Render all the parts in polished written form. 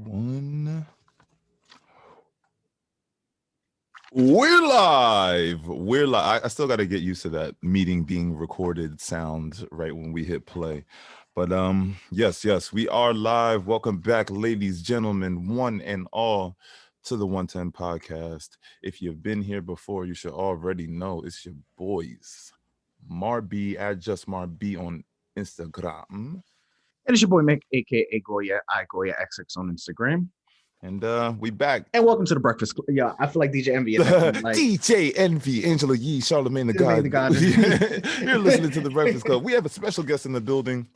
One. We're live. We're live. I still got to get used to that meeting being recorded sound right when we hit play. But yes, we are live. Welcome back, ladies, gentlemen, one and all, to the 110 podcast. If you've been here before, you should already know it's your boys, Marb at just Marb on Instagram. And it's your boy Mick, aka Goya, Goya XX on Instagram. And we back. And welcome to the Breakfast Club. Yeah, I feel like DJ Envy. Like, DJ Envy, Angela Yee, Charlemagne the God. You're listening to the Breakfast Club. We have a special guest in the building.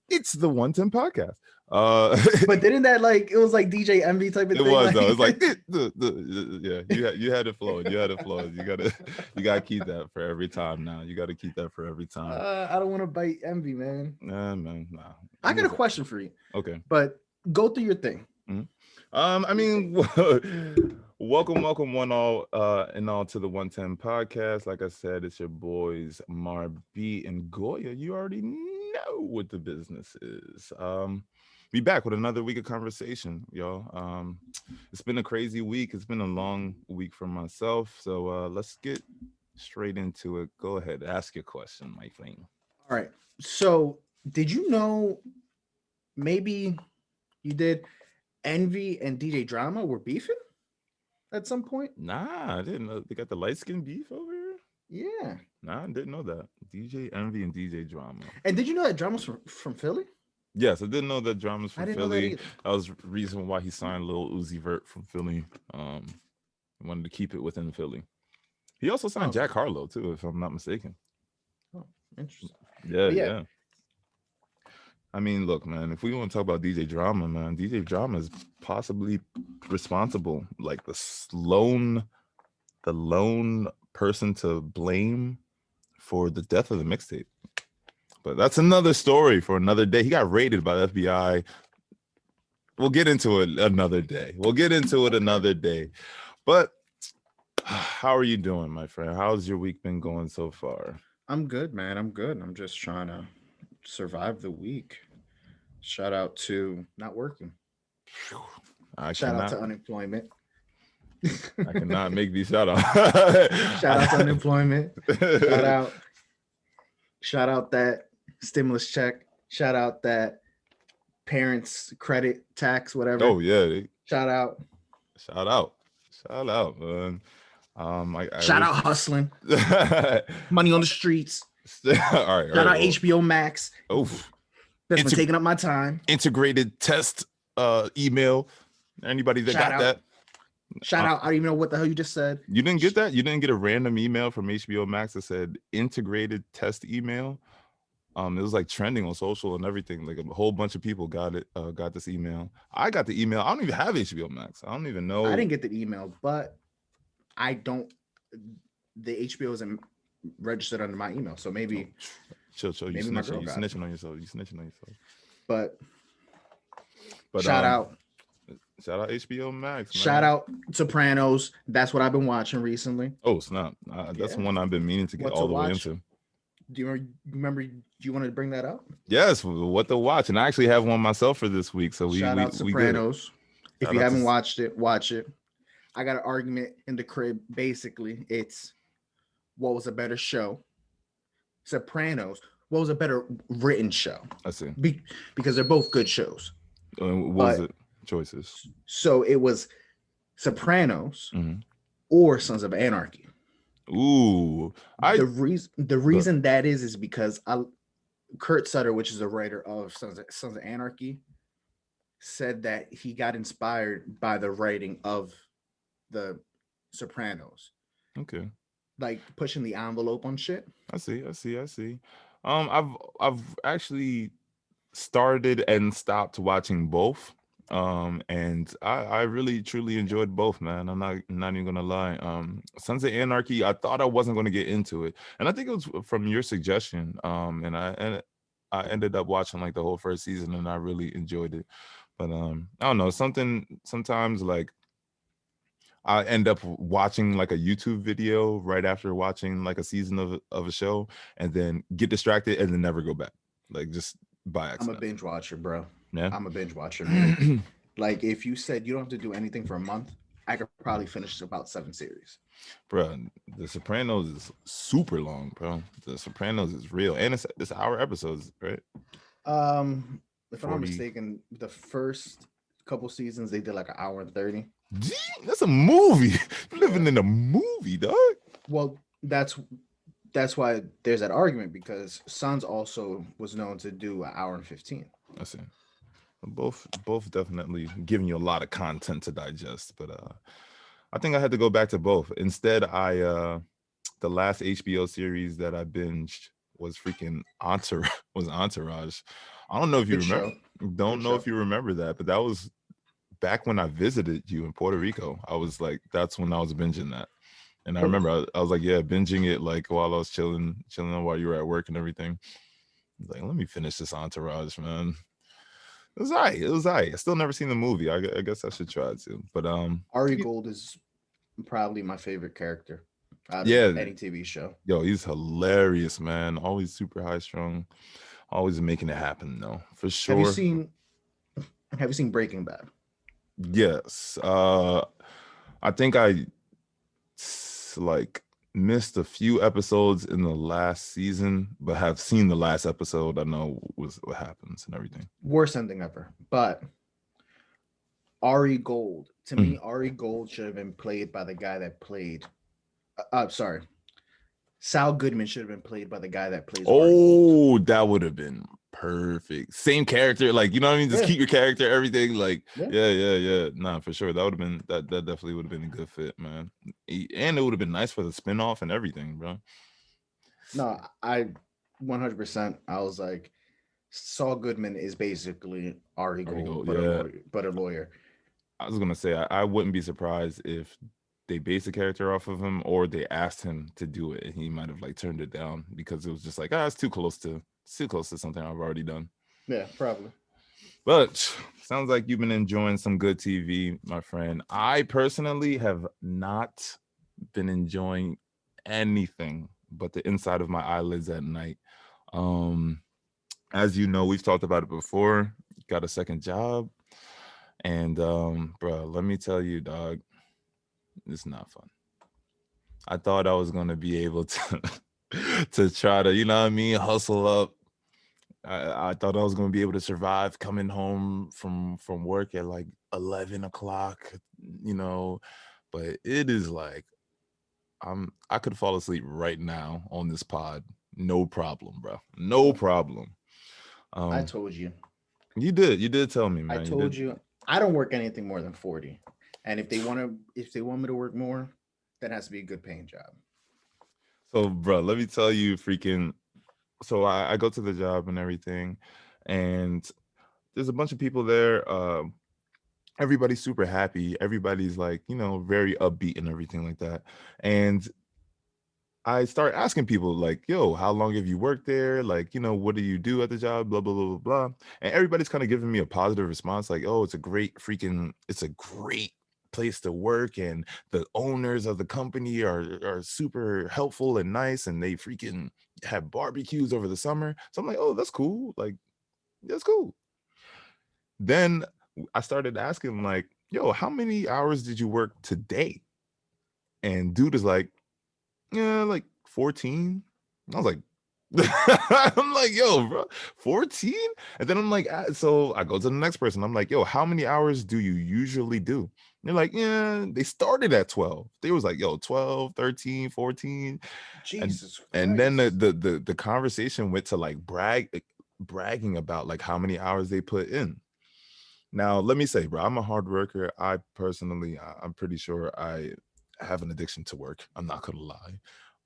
It's the 110 podcast. But didn't that it was like DJ Envy type of thing? It was though. It's like you had it flowing. You had it flowing. You gotta keep that for every time now. You gotta keep that for every time. I don't want to bite Envy, man. Nah. I got a question for you. Okay. But go through your thing. Mm-hmm. I mean, welcome one all and all to the 110 podcast. Like I said, it's your boys Marb and Goya. You already know what the business is. Be back with another week of conversation, y'all. It's been a crazy week. It's been a long week for myself. So let's get straight into it. Go ahead, ask your question, my friend. All right. So did you know, maybe you did, Envy and DJ Drama were beefing at some point? Nah, I didn't know. They got the light skin beef over here? Yeah. Nah, I didn't know that. DJ Envy and DJ Drama. And did you know that Drama's from Philly? Yes, I didn't know that Drama's from Philly. That was the reason why he signed Lil Uzi Vert from Philly. Wanted to keep it within Philly. He also signed Jack Harlow too, if I'm not mistaken. Oh, interesting. Yeah. I mean, look, man, if we want to talk about DJ Drama, man, DJ Drama is possibly responsible, like the lone person to blame for the death of the mixtape. But that's another story for another day. He got raided by the FBI. We'll get into it another day. But how are you doing, my friend? How's your week been going so far? I'm good, man. I'm good. I'm just trying to survive the week. Shout out to not working. Shout out to unemployment. I cannot make these shout outs. Shout out to unemployment. Shout out that stimulus check. Shout out that parents credit tax, whatever. Oh yeah. Shout out, man. Shout out hustling. Money on the streets. All right. Shout out HBO Max. Oof. That's been taking up my time. Integrated test email. Anybody that got that? Shout out. I don't even know what the hell you just said. You didn't get that? You didn't get a random email from HBO Max that said integrated test email? It was like trending on social and everything. Like a whole bunch of people got it. Got this email. I got the email. I don't even have HBO Max. I don't even know. I didn't get the email, but I don't. The HBO isn't registered under my email, so maybe. Chill. You snitching on yourself. But shout out HBO Max. Man. Shout out Sopranos. That's what I've been watching recently. Oh snap! That's one I've been meaning to get all the way into. Do you remember? Do you want to bring that up? Yes, what to watch, and I actually have one myself for this week. So shout out Sopranos. If you haven't watched it, watch it. I got an argument in the crib. Basically, it's what was a better show, Sopranos. What was a better written show? I see. Because they're both good shows. What was it? Choices. So it was Sopranos or Sons of Anarchy. Ooh, the reason that is because Kurt Sutter, which is a writer of Sons of Anarchy, said that he got inspired by the writing of the Sopranos. Okay. Like pushing the envelope on shit. I see. I've actually started and stopped watching both. And I really truly enjoyed both, man. I'm not even gonna lie. Sons of Anarchy, I thought I wasn't gonna get into it, and I think it was from your suggestion. And I ended up watching like the whole first season, and I really enjoyed it. But I don't know, sometimes like I end up watching like a YouTube video right after watching like a season of a show, and then get distracted and then never go back, like just by accident. I'm a binge watcher, bro. Yeah, I'm a binge watcher, man. Like if you said you don't have to do anything for a month, I could probably finish about 7 series. Bro, The Sopranos is super long, bro. The Sopranos is real, and it's hour episodes, right? If I'm not 40. mistaken, the first couple seasons they did like an hour and 30. Gee, that's a movie. You're Yeah. living in a movie, dog. Well, that's why there's that argument because Sons also was known to do an hour and 15. I see. Both definitely giving you a lot of content to digest, but I think I had to go back to both. Instead, I the last HBO series that I binged was freaking Entourage. Was Entourage. I don't know if you Good remember. show. Don't Good know show. if you remember that, but that was back when I visited you in Puerto Rico. I was like, that's when I was binging that. And I But remember I was like, yeah, binging it like while I was chilling while you were at work and everything. Like, let me finish this Entourage, man. It was alright. It was alright. I still never seen the movie. I guess I should try to. But Ari Gold is probably my favorite character out of yeah, any TV show. yo, he's hilarious, man. Always super high strung. Always making it happen, though, for Have you sure. seen Have you seen Breaking Bad? Yes. I think like missed a few episodes in the last season, but have seen the last episode. I know what happens and everything. Worst ending ever. But Ari Gold, to me, Mhm. Ari Gold should have been played by the guy that played. Sorry, Sal Goodman should have been played by the guy that plays Ari Gold. Oh, that would have been perfect. Same character, like you know what I mean. Just Yeah, keep your character, everything. Like yeah. yeah. Nah, for sure. That would have been that definitely would have been a good fit, man. And it would have been nice for the spinoff and everything, bro. No, I 100%. I was like, Saul Goodman is basically Ari There we Gold, go. but a Yeah, lawyer. But a lawyer. I was gonna say I wouldn't be surprised if they based a character off of him or they asked him to do it and he might have like turned it down because it was just like it's too close to something I've already done. Yeah, probably. But sounds like you've been enjoying some good TV, my friend. I personally have not been enjoying anything but the inside of my eyelids at night. Um, as you know, we've talked about it before. Got a second job, and bro, let me tell you, dog, it's not fun. I thought I was gonna be able to to try to, you know what I mean, hustle up. I thought I was gonna be able to survive coming home from work at like 11 o'clock, you know, but it is like I could fall asleep right now on this pod, no problem, bro, no Well, problem. I Um, told you. you did tell me, I man, you told did. you I don't work anything more than 40. And if they want me to work more, that has to be a good paying job. So, bro, let me tell you, freaking. So I go to the job and everything, and there's a bunch of people there. Everybody's super happy. Everybody's like, you know, very upbeat and everything like that. And I start asking people like, yo, how long have you worked there? Like, you know, what do you do at the job? Blah, blah, blah, blah, blah. And everybody's kind of giving me a positive response, like, oh, it's a great place to work. And the owners of the company are super helpful and nice. And they freaking have barbecues over the summer. So I'm like, oh, that's cool. Like, that's cool. Then I started asking, like, yo, how many hours did you work today? And dude is like, yeah, like 14. I was like, I'm like, yo, bro, 14? And then I'm like, so I go to the next person. I'm like, yo, how many hours do you usually do? And they're like, yeah, they started at 12. They was like, yo, 12, 13, 14. And Jesus and then Christ. the conversation went to like bragging about like how many hours they put in. Now, let me say, bro, I'm a hard worker. I personally, I'm pretty sure I have an addiction to work. I'm not gonna lie,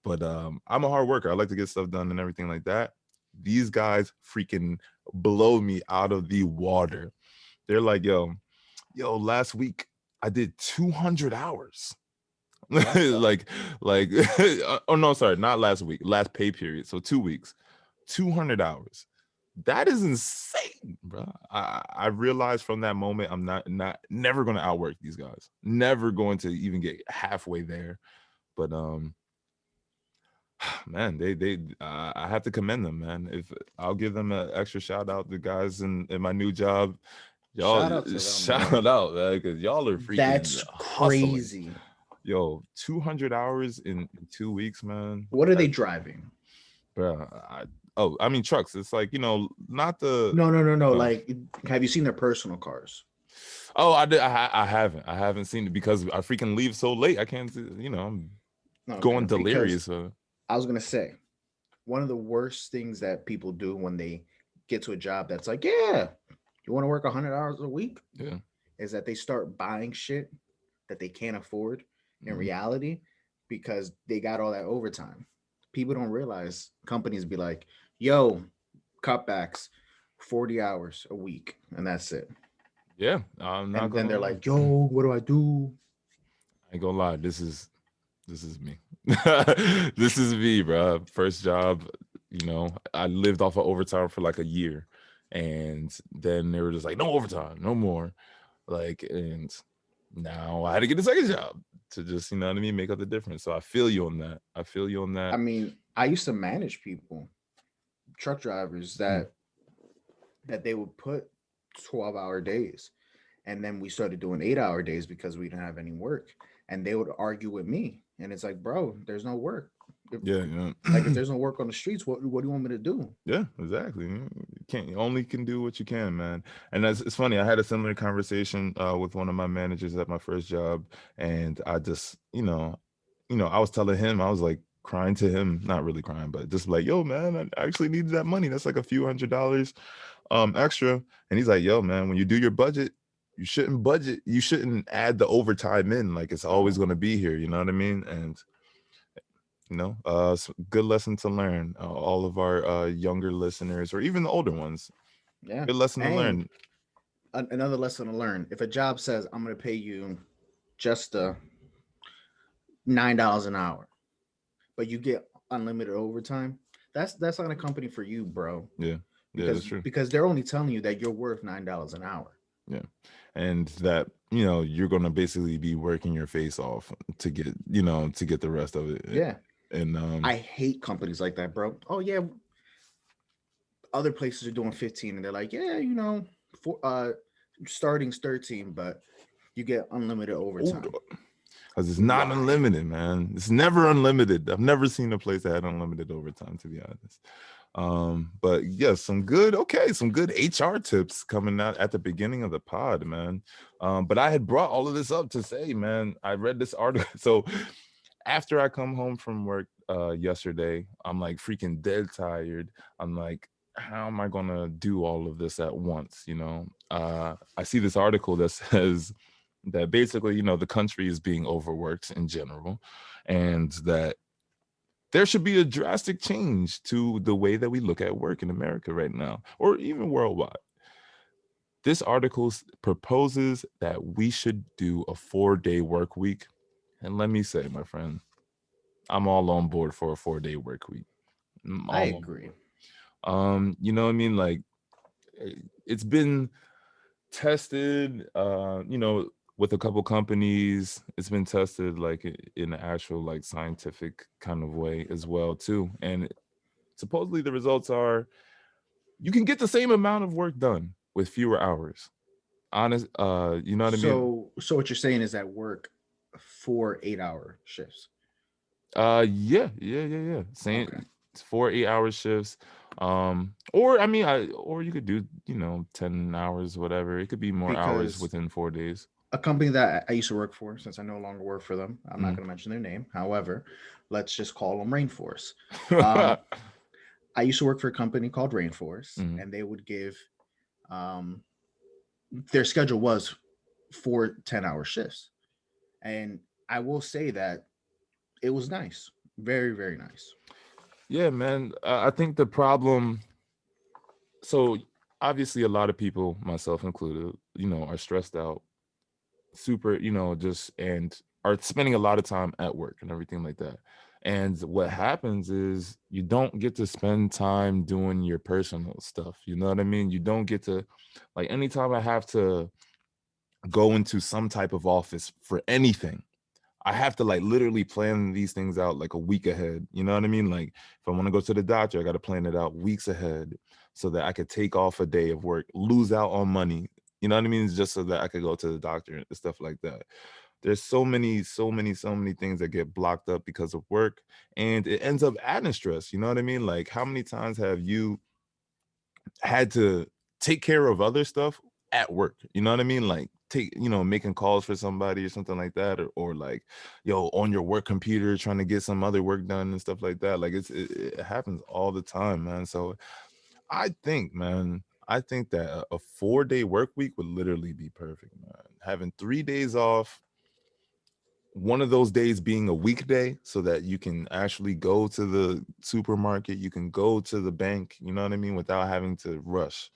but I'm a hard worker. I like to get stuff done and everything like that. These guys freaking blow me out of the water. They're like, yo, last week I did 200 hours. What the like, like, oh no, sorry, not last week, last pay period. So 2 weeks, 200 hours. That is insane, bro. I realized from that moment I'm never gonna outwork these guys. Never going to even get halfway there. But man, they I have to commend them, man. If I'll give them an extra shout out, the guys in my new job. Y'all Shout out to them, bro. shout out, man, because y'all are freaking That's hustling. crazy. Yo, 200 hours in 2 weeks, man. What are they driving? Bro, I mean trucks. It's like, not the No, no, no, no. uh, Like, have you seen their personal cars? oh, I did. I haven't seen it because I freaking leave so late. I can't. I'm Okay, going because delirious. I was gonna say one of the worst things that people do when they get to a job that's like, yeah, you want to work 100 hours a week, Yeah. is that they start buying shit that they can't afford in Mhm. reality because they got all that overtime. People don't realize companies be like, yo, cutbacks, 40 hours a week, and that's it. Yeah. I'm not And then gonna they're lie. like, yo, what do I do? I ain't gonna lie. This is me. This is me, bro. First job. I lived off of overtime for like a year, and then they were just like, no overtime, no more. Like, and now I had to get a second job to just, what I mean, make up the difference. So I feel you on that. I feel you on I that. mean, I used to manage people, truck drivers Mm. that they would put 12-hour days. And then we started doing 8-hour days because we didn't have any work. And they would argue with me. And it's like, bro, there's no work. If, Yeah, like if yeah. there's no work on the streets, what do you want me to do? Yeah, exactly. You only can do what you can, man. And it's funny. I had a similar conversation with one of my managers at my first job, and I just, I was telling him, I was like crying to him, not really crying, but just like, yo, man, I actually needed that money. That's like a few $100 extra. And he's like, yo, man, when you do your budget, you shouldn't budget. You shouldn't add the overtime in. Like it's always No. going to be here. You know what I mean? And good lesson to learn. All of our younger listeners, or even the older ones, Yeah. good lesson to And learn. another lesson to learn. If a job says I'm gonna pay you just $9 an hour, but you get unlimited overtime, that's not a company for you, bro. Yeah, yeah, that's Because true. they're only telling you that you're worth $9 an hour. Yeah, and that you're gonna basically be working your face off to get the rest of it. Yeah. And I hate companies like that, bro. Oh yeah, other places are doing 15 and they're like, yeah, for starting's 13, but you get unlimited overtime. because it's not Why? unlimited, man. It's never unlimited. I've never seen a place that had unlimited overtime, to be honest. But yes, some good HR tips coming out at the beginning of the pod, man. But I had brought all of this up to say, man, I read this article. So after I come home from work yesterday, I'm like freaking dead tired. I'm like, how am I gonna do all of this at once? I see this article that says that basically, the country is being overworked in general, and that there should be a drastic change to the way that we look at work in America right now, or even worldwide. This article proposes that we should do a 4-day work week. And let me say, my friend, I'm all on board for a 4-day work week. I'm I all on agree. board. You know what I mean? Like, it's been tested, with a couple companies. It's been tested like in an actual like scientific kind of way as well too. And supposedly the results are you can get the same amount of work done with fewer hours. Honest, you know what I mean? So what you're saying is that work 4 8-hour shifts. Yeah, yeah, yeah, yeah. Okay. Same, 4 8 hour shifts. Or I mean, or you could do 10 hours, whatever. It could be more hours Because within 4 days. a company that I used to work for, since I no longer work for them, I'm not Mm. going to mention their name. However, let's just call them Rainforest. Um, I used to work for a company called Rainforest, Mhm. and they would give um, their schedule was 4 10-hour shifts. And I will say that it was nice. Very, very nice. Yeah, man. I think the problem. So obviously, a lot of people, myself included, are stressed out, super, just and are spending a lot of time at work and everything like that. And what happens is you don't get to spend time doing your personal stuff. You know what I mean? You don't get to, like, anytime I have to go into some type of office for anything, I have to like literally plan these things out like a week ahead. You know what I mean? Like if I want to go to the doctor, I got to plan it out weeks ahead so that I could take off a day of work, lose out on money. You know what I mean? Just so that I could go to the doctor and stuff like that. There's so many things that get blocked up because of work, and it ends up adding stress. You know what I mean? Like, how many times have you had to take care of other stuff at work? You know what I mean? Like, making calls for somebody or something like that, or like, on your work computer trying to get some other work done and stuff like that. Like, it happens all the time, man. So I think that a 4-day work week would literally be perfect, man. Having 3 days off, one of those days being a weekday, so that you can actually go to the supermarket, you can go to the bank, you know what I mean, without having to rush.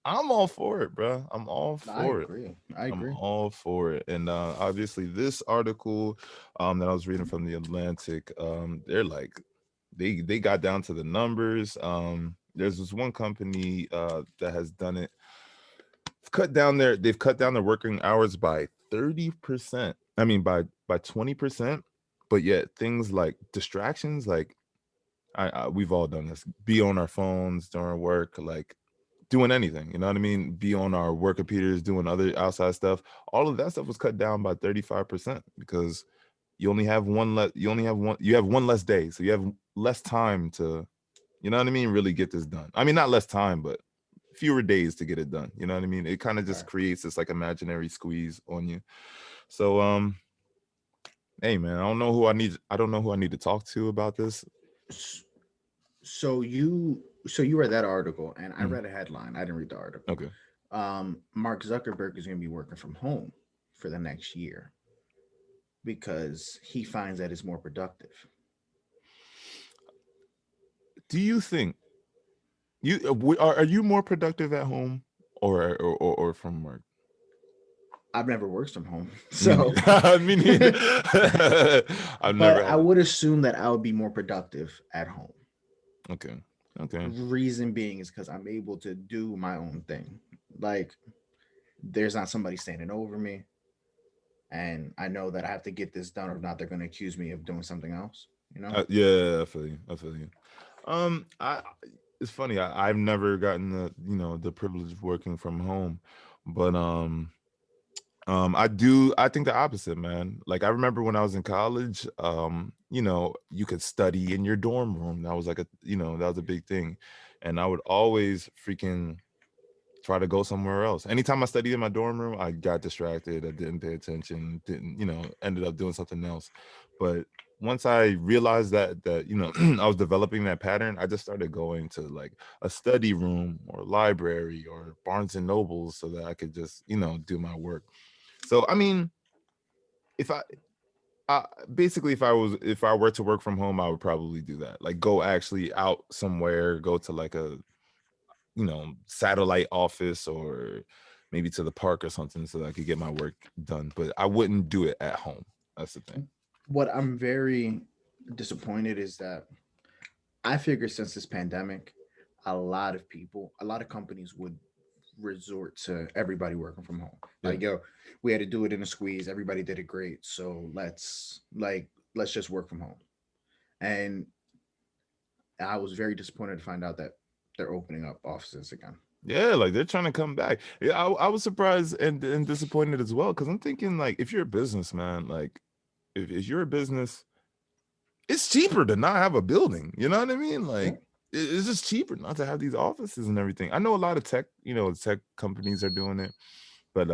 I'm all for it, bro. I'm all I for it. agree. I I'm agree. all for it. And obviously this article that I was reading from the Atlantic, they're like they got down to the numbers. There's this one company that has done it. They've cut down their working hours by 30%. I mean by 20%. But yet things like distractions, like we've all done this. Be on our phones during work, like doing anything, you know what I mean? Be on our work computers, doing other outside stuff. All of that stuff was cut down by 35% because you have one less day. So you have less time to, you know what I mean, really get this done. I mean, not less time, but fewer days to get it done. You know what I mean? It kind of just Right. creates this like imaginary squeeze on you. So hey man, I don't know who I need to talk to about this. S- so you read that article, and I Mhm. read a headline. I didn't read the article. Okay. Mark Zuckerberg is going to be working from home for the next year because he finds that it's more productive. Do you think are you more productive at home or from work? I've never worked from home, Me so neither. Me neither. I've never but I had. would assume that I would be more productive at home. Okay. Okay. Reason being is because I'm able to do my own thing. Like, there's not somebody standing over me, and I know that I have to get this done, or if not, they're going to accuse me of doing something else. You know? Yeah, I feel you. I feel you. I it's funny. I've never gotten the privilege of working from home, but I do. I think the opposite, man. Like, I remember when I was in college, you could study in your dorm room. That was like that was a big thing, and I would always freaking try to go somewhere else. Anytime I studied in my dorm room, I got distracted. I didn't pay attention. Didn't ended up doing something else. But once I realized that I was developing that pattern, I just started going to like a study room or library or Barnes and Nobles so that I could just do my work. So I mean, if I basically if I were to work from home, I would probably do that. Like, go actually out somewhere, go to like a satellite office, or maybe to the park or something, so that I could get my work done. But I wouldn't do it at home. That's the thing. What I'm very disappointed is that I figure since this pandemic, a lot of people, a lot of companies would resort to everybody working from home. Yeah. Like, yo, we had to do it in a squeeze. Everybody did it great. So let's just work from home. And I was very disappointed to find out that they're opening up offices again. Yeah, like they're trying to come back. Yeah, I was surprised and disappointed as well, because I'm thinking, like, if you're a businessman, like, if you're a business, it's cheaper to not have a building. You know what I mean? Yeah. Like, it's just cheaper not to have these offices and everything. I know a lot of tech companies are doing it, but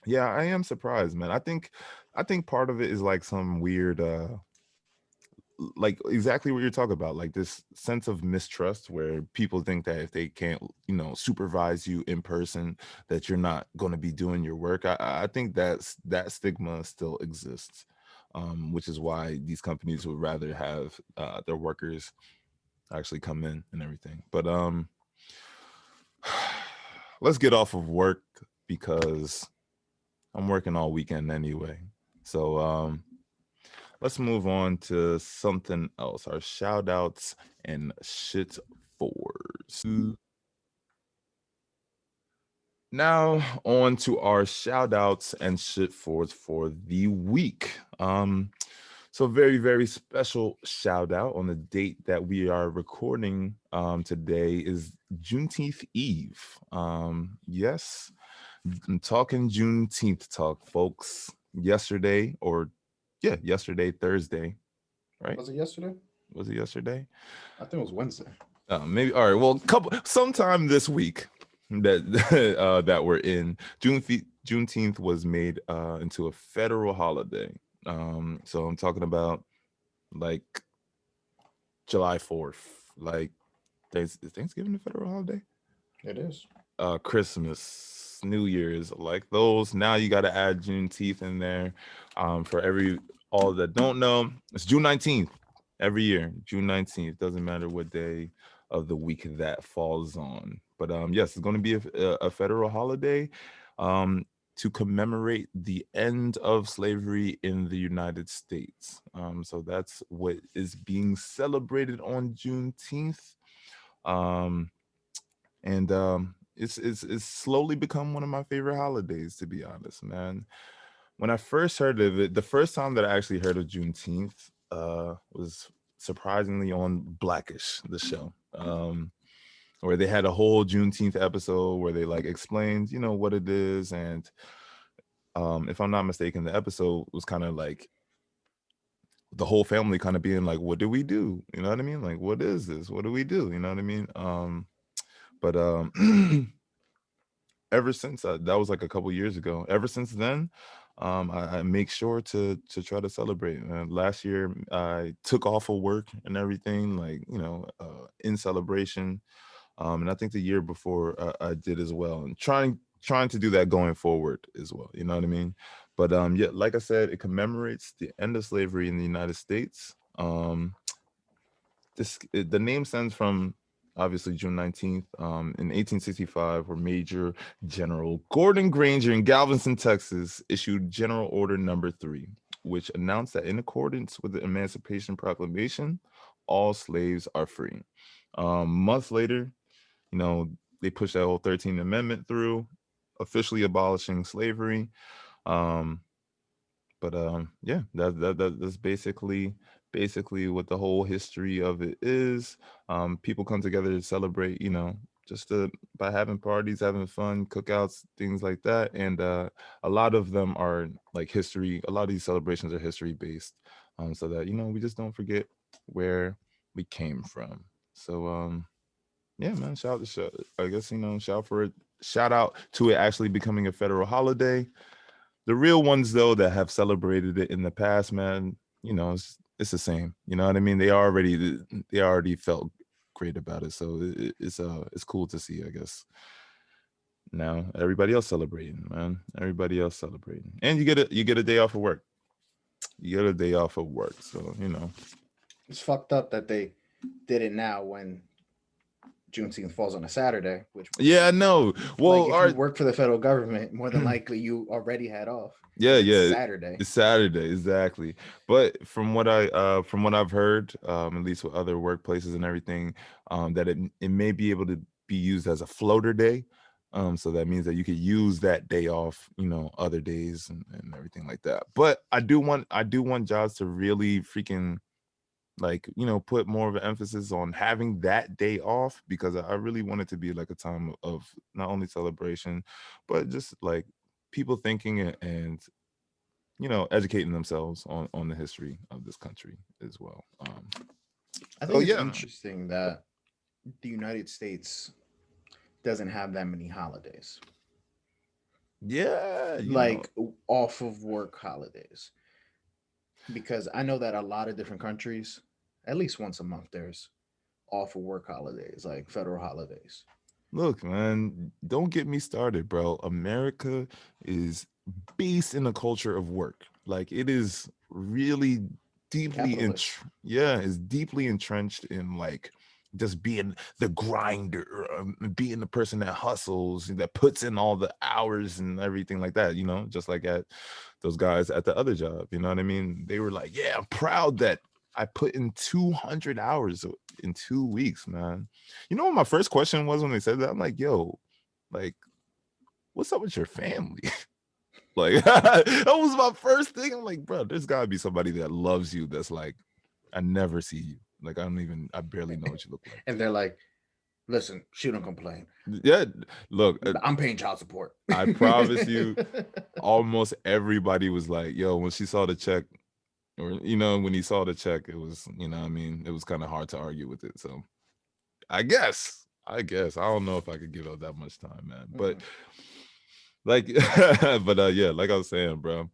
yeah, I am surprised, man. I think part of it is like some weird like exactly what you're talking about, like this sense of mistrust where people think that if they can't supervise you in person, that you're not going to be doing your work. I think that stigma still exists, which is why these companies would rather have their workers actually come in and everything. But let's get off of work, because I'm working all weekend anyway. So let's move on to something else. Our shout outs and shit fours. Now on to our shout outs and shit fours for the week. So very, very special shout out on the date that we are recording today is Juneteenth Eve. Yes, I'm talking Juneteenth talk, folks. Yesterday, or yeah, yesterday, Thursday, right? Was it yesterday? Was it yesterday? I think it was Wednesday. Maybe. All right. Well, sometime this week that that we're in, Juneteenth was made into a federal holiday. So I'm talking about like July 4th, like is Thanksgiving a federal holiday? It is. Christmas, New Year's, like those. Now you got to add Juneteenth in there. For all that don't know, it's June 19th every year. June 19th, doesn't matter what day of the week that falls on. But yes, it's going to be a federal holiday. To commemorate the end of slavery in the United States. So that's what is being celebrated on Juneteenth. Um, and it's slowly become one of my favorite holidays, to be honest, man. When I first heard of it, the first time that I actually heard of Juneteenth was surprisingly on Blackish, the show, where they had a whole Juneteenth episode where they like explained, what it is, and if I'm not mistaken, the episode was kind of like the whole family kind of being like, "What do we do?" You know what I mean? Like, what is this? What do we do? You know what I mean? But ever since that was like a couple years ago. Ever since then, I make sure to try to celebrate. Last year, I took off of work and everything, like in celebration. And I think the year before I did as well, and trying to do that going forward as well. You know what I mean? But yeah, like I said, it commemorates the end of slavery in the United States. The name stems from obviously June 19th. In 1865, where Major General Gordon Granger in Galveston, Texas, issued General Order Number 3, which announced that in accordance with the Emancipation Proclamation, all slaves are free. Months later, you know, they pushed that whole 13th Amendment through, officially abolishing slavery. Um, but yeah, that's basically what the whole history of it is. People come together to celebrate, just by having parties, having fun, cookouts, things like that. And a lot of them are like history. A lot of these celebrations are history based, so that we just don't forget where we came from. So yeah, man, I guess shout out to it actually becoming a federal holiday. The real ones though that have celebrated it in the past, man, it's the same. You know what I mean? They already felt great about it, so it's cool to see. I guess now everybody else celebrating, man. Everybody else celebrating, and you get a day off of work. You get a day off of work, so It's fucked up that they did it now when Juneteenth falls on a Saturday, which Yeah, no. like Well, if you work for the federal government, more than likely you already had off yeah, because it's yeah. Saturday. It's Saturday, exactly. But from what I've heard, at least with other workplaces and everything, that it may be able to be used as a floater day. So that means that you could use that day off, other days and everything like that. But I do want jobs to really freaking like put more of an emphasis on having that day off, because I really want it to be like a time of not only celebration, but just like people thinking and educating themselves on the history of this country as well. I So think it's yeah, man. interesting that the United States doesn't have that many holidays, Yeah, like off of work holidays, because I know that a lot of different countries, at least once a month, there's off of work holidays, like federal holidays. look, man, don't get me started, bro. America is based in a culture of work. Like it is really deeply Capitalist. yeah, it's deeply entrenched in like just being the grinder, being the person that hustles, that puts in all the hours and everything like that, just like at those guys at the other job. You know what I mean? They were like, yeah, I'm proud that I put in 200 hours in 2 weeks, man. You know what my first question was when they said that? I'm like, yo, like, what's up with your family? Like that was my first thing. I'm like, bro, there's gotta be somebody that loves you that's like, I never see you. Like I barely know what you look like. And they're like, listen, she don't complain. Yeah, look, I'm paying child support. I promise you, almost everybody was like, yo, when she saw the check, or when he saw the check, it was, I mean, it was kind of hard to argue with it. So I guess I don't know if I could give up that much time, man. But Mm-mm. like, yeah, like I was saying, bro.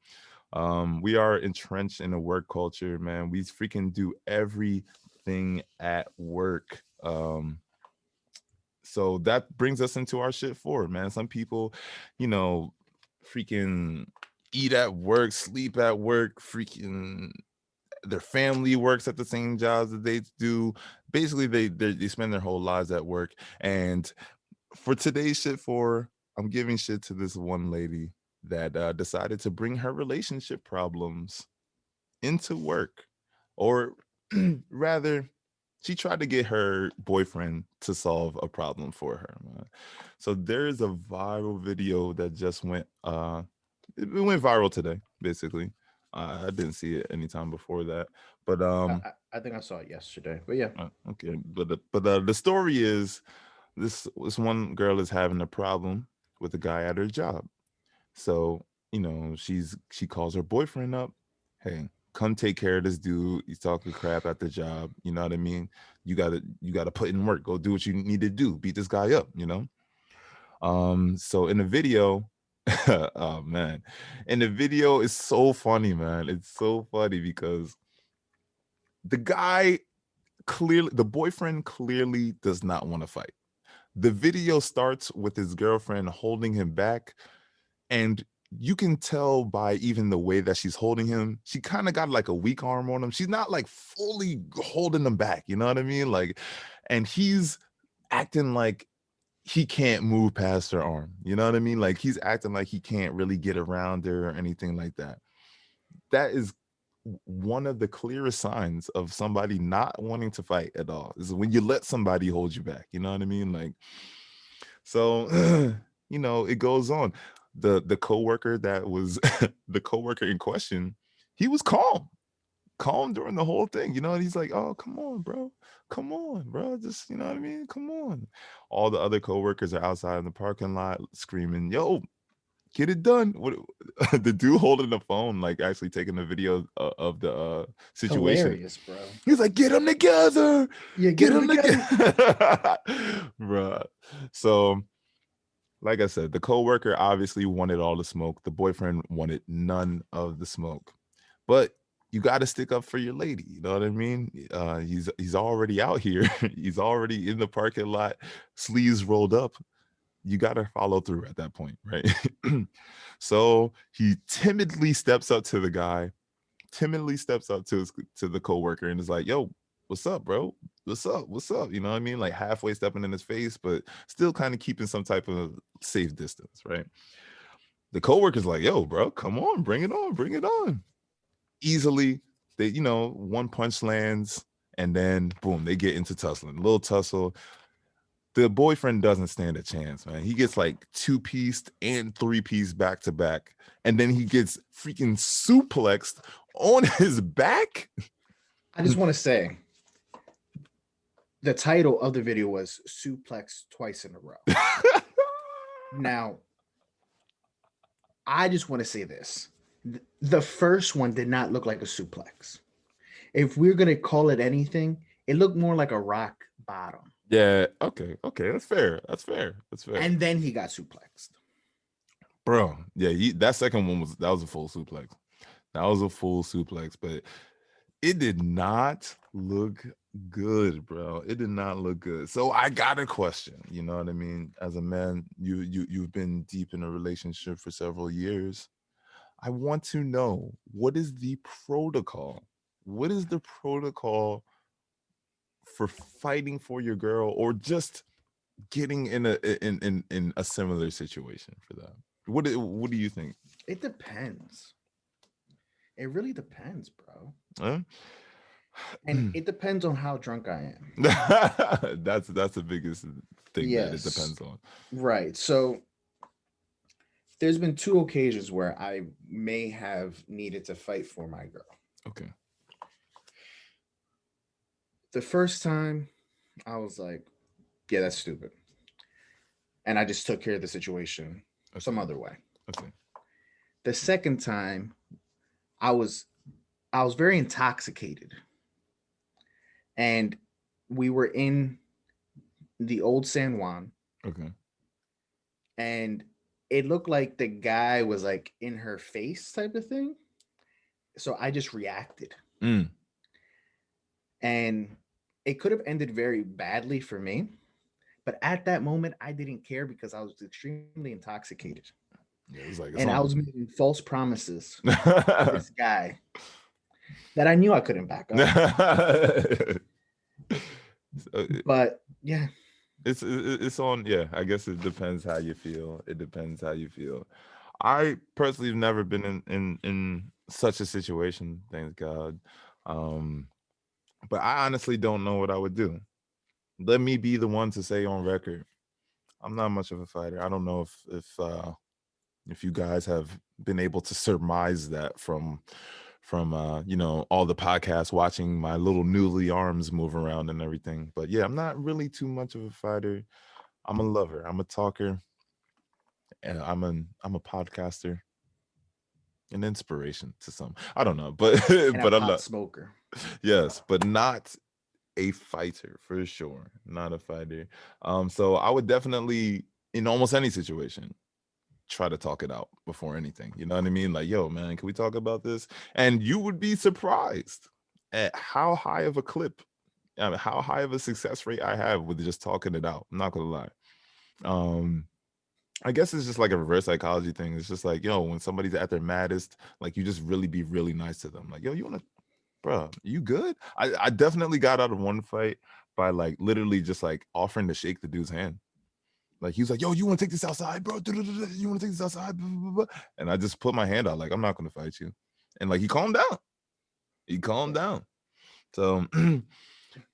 We are entrenched in a work culture, man. We freaking do everything at work. So that brings us into our shit forward, man. Some people, you know, freaking eat at work, sleep at work, freaking their family works at the same jobs that they do. Basically, they spend their whole lives at work. And for today's shit for, I'm giving shit to this one lady that decided to bring her relationship problems into work, or rather, she tried to get her boyfriend to solve a problem for her, man. So there is a viral video that just it went viral today, basically. I didn't see it anytime before that, but I think I saw it yesterday, but yeah. okay, the story is this one girl is having a problem with a guy at her job. So, she calls her boyfriend up. Hey, come take care of this dude. He's talking crap at the job. You know what I mean? You gotta put in work. Go do what you need to do. Beat this guy up. So in the video, oh man. In the video, it's so funny, man. It's so funny because the guy the boyfriend clearly does not want to fight. The video starts with his girlfriend holding him back, and you can tell by even the way that she's holding him, she kind of got like a weak arm on him. She's not like fully holding him back, you know what I mean? Like, and he's acting like he can't move past her arm, you know what I mean? Like, he's acting like he can't really get around her or anything like that. That is one of the clearest signs of somebody not wanting to fight at all, is when you let somebody hold you back, you know what I mean? Like, so it goes on. The coworker that was the coworker in question, he was calm during the whole thing, and he's like, oh, come on, bro, just, you know what I mean, come on. All the other coworkers are outside in the parking lot screaming, yo, get it done. What the dude holding the phone, like actually taking a video of the situation. Hilarious, bro. He's like, get them together, Yeah, get get them them together. together. Bruh. So like I said, the coworker obviously wanted all the smoke. The boyfriend wanted none of the smoke. But you got to stick up for your lady. You know what I mean? He's already out here. He's already in the parking lot, sleeves rolled up. You got to follow through at that point, right? So he timidly steps up to the guy, timidly steps up to the coworker, and is like, "Yo, what's up, bro? What's up? What's up?" You know what I mean? Like halfway stepping in his face, but still kind of keeping some type of safe distance, right? The coworker's like, "Yo, bro, come on, bring it on, bring it on." Easily, one punch lands, and then boom, they get into tussling, a little tussle. The boyfriend doesn't stand a chance, man. He gets like two-pieced and three-piece back to back, and then he gets freaking suplexed on his back. I just want to say the title of the video was Suplex Twice in a Row. Now, I just want to say this. The first one did not look like a suplex. If we're going to call it anything, it looked more like a rock bottom. Yeah, okay, that's fair. That's fair. That's fair. And then he got suplexed. Bro, yeah, that second one was a full suplex. That was a full suplex, but it did not look good, bro. It did not look good. So I got a question. You know what I mean? As a man, you've been deep in a relationship for several years. I want to know, what is the protocol? What is the protocol for fighting for your girl, or just getting in a similar situation for that? What do you think? It depends. It really depends, bro. Huh? And it depends on how drunk I am. That's the biggest thing that it Yes. depends on. Right. So There's been two occasions where I may have needed to fight for my girl. Okay. The first time, I was like, yeah, that's stupid. And I just took care of the situation some Okay. other way. Okay. The second time, I was I was very intoxicated, and we were in the old San Juan, Okay. and it looked like the guy was like in her face type of thing. So I just reacted, Mm. and it could have ended very badly for me. But at that moment, I didn't care because I was extremely intoxicated, Yeah, it's like and it's I was on. making false promises to this guy that I knew I couldn't back up. So, But yeah, it's on. Yeah, I guess it depends how you feel. It depends how you feel. I personally have never been in such a situation. Thank God. Um, but I honestly don't know what I would do. Let me be the one to say on record, I'm not much of a fighter. I don't know if you guys have been able to surmise that from all the podcasts, watching my little newly arms move around and everything. But yeah, I'm not really too much of a fighter. I'm a lover. I'm a talker, and I'm a podcaster, an inspiration to some. I don't know, but and a but I'm pot not. smoker. Yes, but not a fighter for sure. Not a fighter. So I would definitely, in almost any situation, try to talk it out before anything. You know what I mean? Like, yo, man, can we talk about this? And you would be surprised at how high of a clip, I mean, how high of a success rate I have with just talking it out. I'm not gonna lie. Um, I guess it's just like a reverse psychology thing. It's just like, yo, when somebody's at their maddest, like you just really be really nice to them. Like, yo, you wanna, bro, you good? I definitely got out of one fight by like literally just like offering to shake the dude's hand. Like he was like, "Yo, you want to take this outside, bro? You want to take this outside?" Blah, blah, blah. And I just put my hand out, like I'm not going to fight you. And like he calmed down. He calmed Yeah. down. So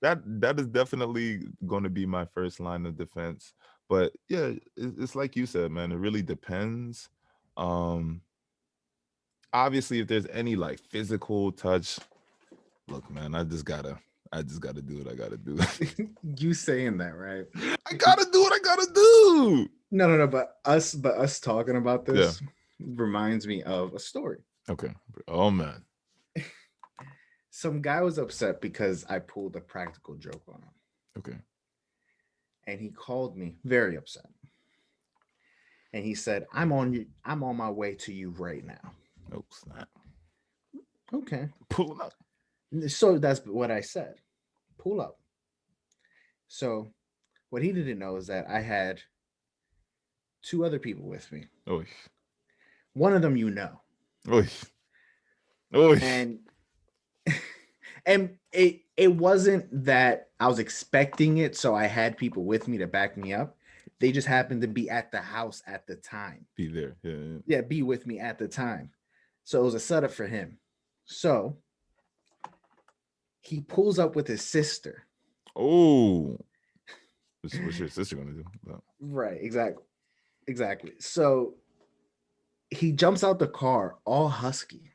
that is definitely going to be my first line of defense. But yeah, it's like you said, man. It really depends. Um, Obviously, if there's any like physical touch, look, man, I just gotta do what I gotta do. You saying that, right? I gotta do what I gotta do. No, no, no. But us talking about Yeah. this reminds me of a story. Okay. Oh man. Some guy was upset because I pulled a practical joke on him, Okay. and he called me very upset. And he said, "I'm on you. I'm on my way to you right now." Oh snap. Okay. Pulling up. So that's what I said. Pull up. So what he didn't know is that I had two other people with me. Oy. One of them you know. Oy. Oy. And and it wasn't that I was expecting it, so I had people with me to back me up. They just happened to be at the house at the time. Be there. Yeah, yeah. Yeah, be with me at the time. So it was a setup for him. So he pulls up with his sister. Oh. What's your sister gonna do? No. Right, exactly. Exactly. So he jumps out the car all husky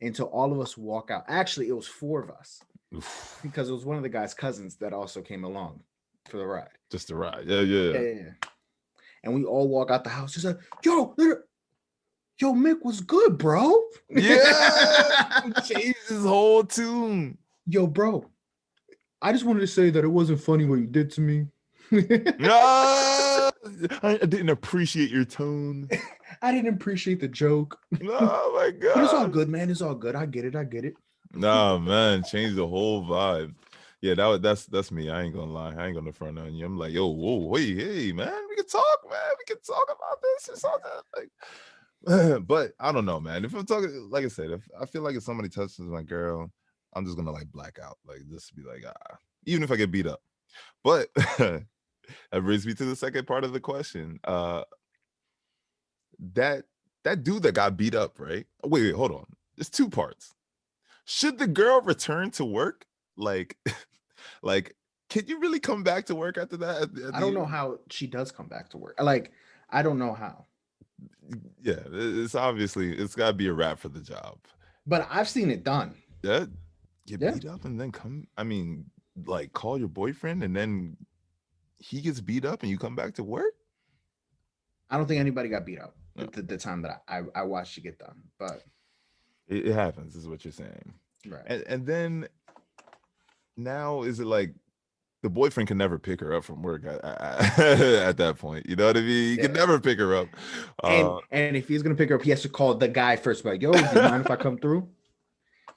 until all of us walk out. Actually, it was four of us Oof. because it was one of the guy's cousins that also came along for the ride. Just a ride. Yeah, Yeah, yeah. yeah, yeah. And we all walk out the house. He's like, yo, Mick was good, bro. Yeah. Changed his whole tune. Yo, bro, I just wanted to say that it wasn't funny what you did to me. Ah, I didn't appreciate your tone. I didn't appreciate the joke. Oh my But it's all god. good, man. It's all good. I get it. I get it. Nah, man, changed the whole vibe. Yeah, that's me. I ain't gonna lie. I ain't gonna front on you. I'm like, yo, whoa, wait, hey, man, we can talk, man. We can talk about this or something. Like, but I don't know, man. If I'm talking, like I said, if I feel like if somebody touches my girl, I'm just gonna like black out, like just be like, even if I get beat up. But that brings me to the second part of the question. That that dude that got beat up, right? Wait, hold on. There's two parts. Should the girl return to work? Like, like, can you really come back to work after that? At I the don't know end? how she does come back to work. Like, I don't know how. Yeah, it's obviously it's got to be a rap for the job. But I've seen it done. That get Yeah. beat up and then come. I mean, like call your boyfriend and then he gets beat up and you come back to work. I don't think anybody got beat up No, the time that I watched it get done. But it happens. Is what you're saying. right. And then now is it like the boyfriend can never pick her up from work at that point? You know what I mean? He can Yeah. never pick her up. And if he's gonna pick her up, he has to call the guy first. Like, yo, do you mind if I come through?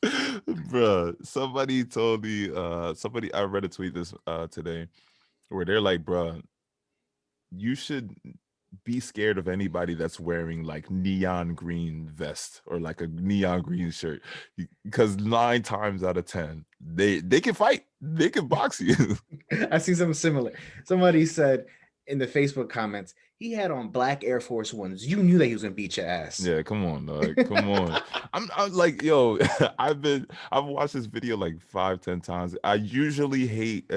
Bruh, somebody told me, somebody I read a tweet this today where they're like, bruh, you should be scared of anybody that's wearing like neon green vest or like a neon green shirt because 9 times out of 10 they can fight, they can box you. I see something similar. Somebody said in the Facebook comments, he had on black Air Force Ones. You knew that he was gonna beat your ass. Yeah, come on, dog. Come on. I'm like, yo, I've watched this video like 5, 10 times. I usually hate.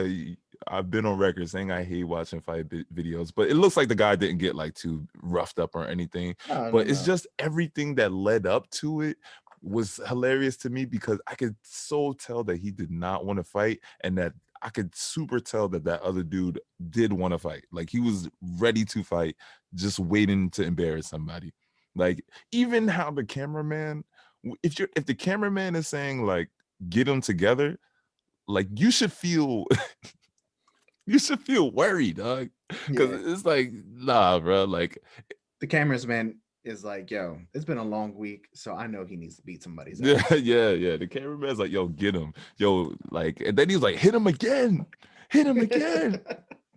I've been on record saying I hate watching fight videos, but it looks like the guy didn't get like too roughed up or anything. No, no, But it's no. just everything that led up to it was hilarious to me because I could so tell that he did not want to fight and that I could super tell that that other dude did want to fight. Like he was ready to fight, just waiting to embarrass somebody. Like even how the cameraman, if the cameraman is saying like get them together, like you should feel you should feel worried, dog, because Yeah. it's like nah, bro. Like The cameraman is like, yo, it's been a long week, so I know he needs to beat somebody's yeah, ass. yeah. The cameraman's like, yo, get him, yo, like, and then he was like, hit him again, hit him again.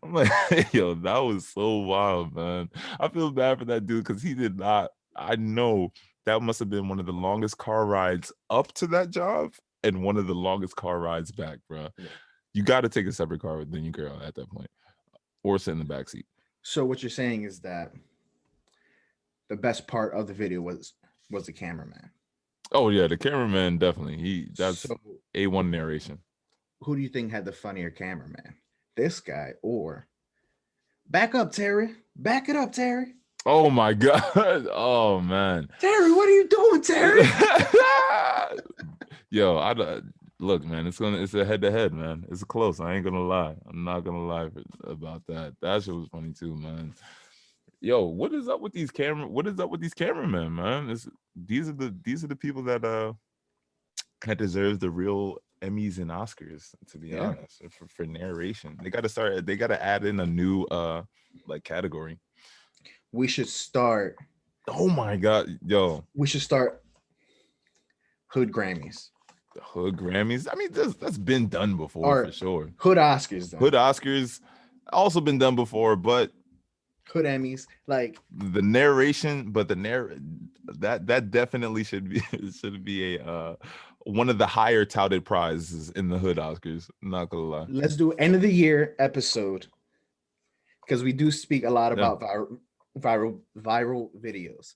I'm like, yo, that was so wild, man. I feel bad for that dude because he did not. I know that must have been one of the longest car rides up to that job and one of the longest car rides back, bro. Yeah. You got to take a separate car with your girl at that point, or sit in the back seat. So what you're saying is that the best part of the video was the cameraman. Oh yeah, the cameraman definitely. That's So A1 narration. who do you think had the funnier cameraman? This guy or back up, Terry? Back it up, Terry. Oh my god. Oh man. Terry, what are you doing, Terry? Yo, look, man. It's a head to head, man. It's close. I ain't gonna lie. I'm not gonna lie about that. That shit was funny too, man. Yo, what is up with these What is up with these cameramen, man? These are the people that deserve the real Emmys and Oscars. To be Yeah. honest, for narration, they got to start. They got to add in a new like category. We should start. Oh my god, yo, We should start Hood Grammys the Hood Grammys. I mean, that's been done before for or sure. Hood Oscars. Then Hood Oscars also been done before, but Hood Emmys. Like the narration, but that definitely should be should be a one of the higher touted prizes in the Hood Oscars. Not gonna lie. let's do end of the year episode because we do speak a lot Yeah, about viral videos.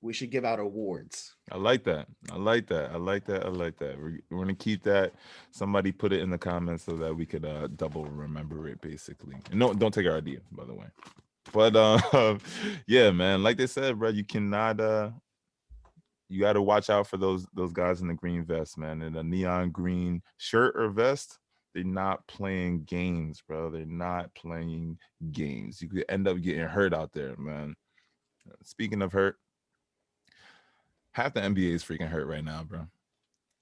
We should give out awards. I like that. I like that. I like that. I like that. We're gonna keep that. Somebody put it in the comments so that we could double remember it basically. And no, don't take our idea, by the way. But yeah, man. Like they said, bro, you cannot you got to watch out for those guys in the green vest, man, in a neon green shirt or vest. They're not playing games, bro. They're not playing games. You could end up getting hurt out there, man. Speaking of hurt, half the NBA is freaking hurt right now, bro.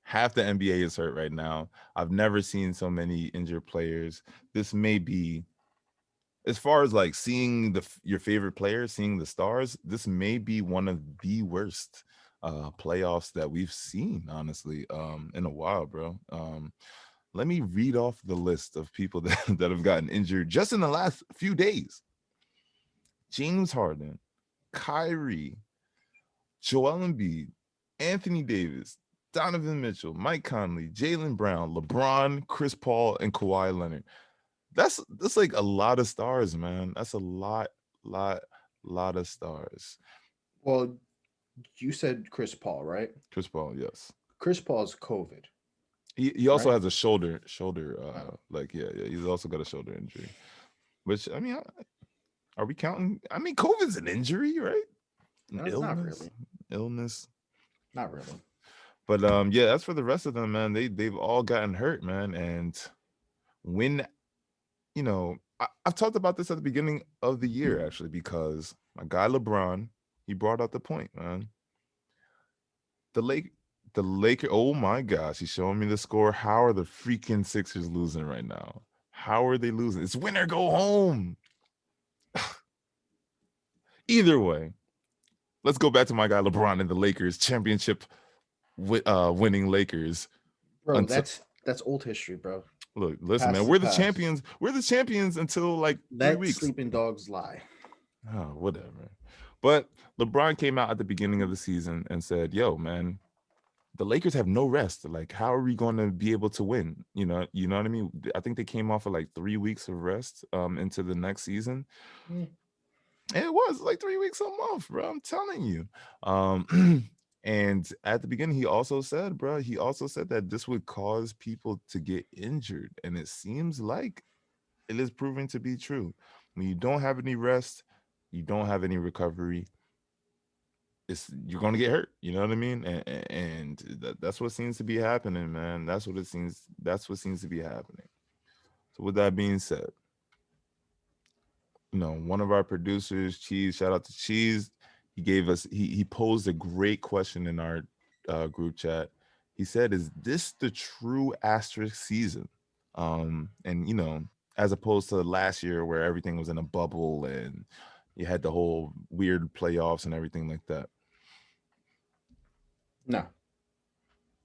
Half the NBA is hurt right now. I've never seen so many injured players. This may be, as far as like seeing your favorite players, seeing the stars, this may be one of the worst playoffs that we've seen, honestly, in a while, bro. Let me read off the list of people that have gotten injured just in the last few days. James Harden, Kyrie, Joel Embiid, Anthony Davis, Donovan Mitchell, Mike Conley, Jalen Brown, LeBron, Chris Paul, and Kawhi Leonard. That's like a lot of stars, man. That's a lot of stars. Well, you said Chris Paul, right? Chris Paul, yes. Chris Paul's COVID, He also right? has a shoulder Oh. like yeah, he's also got a shoulder injury. Which I mean, are we counting? I mean, COVID's an injury, right? Not illness, really. illness. Not really. But yeah, as for the rest of them, man, they've all gotten hurt, man. And when I've talked about this at the beginning of the year actually, because my guy LeBron, he brought out the point, man. The Lake, the Laker. Oh my gosh, he's showing me the score. How are the freaking Sixers losing right now? How are they losing? It's win or go home. Either way, let's go back to my guy LeBron and the Lakers championship winning Lakers. Bro, Until that's old history, bro. look, listen, Past man, is we're the past. champions. We're the champions until like 3 weeks. Sleeping dogs lie. Oh, whatever. But LeBron came out at the beginning of the season and said, "Yo, man, the Lakers have no rest. Like, how are we going to be able to win? You know what I mean? I think they came off of like 3 weeks of rest into the next season. Mm. And it was like 3 weeks a month, bro. I'm telling you. Um, and at the beginning, he also said, bro, he also said that this would cause people to get injured. And it seems like it is proving to be true. When you don't have any rest, you don't have any recovery, you're gonna get hurt. You know what I mean? And that's what seems to be happening, man. That's what it seems. That's what seems to be happening. So with that being said, one of our producers, Cheese, shout out to Cheese. He gave us he posed a great question in our group chat. He said, "Is this the true asterisk season?" And as opposed to last year where everything was in a bubble and you had the whole weird playoffs and everything like that. No.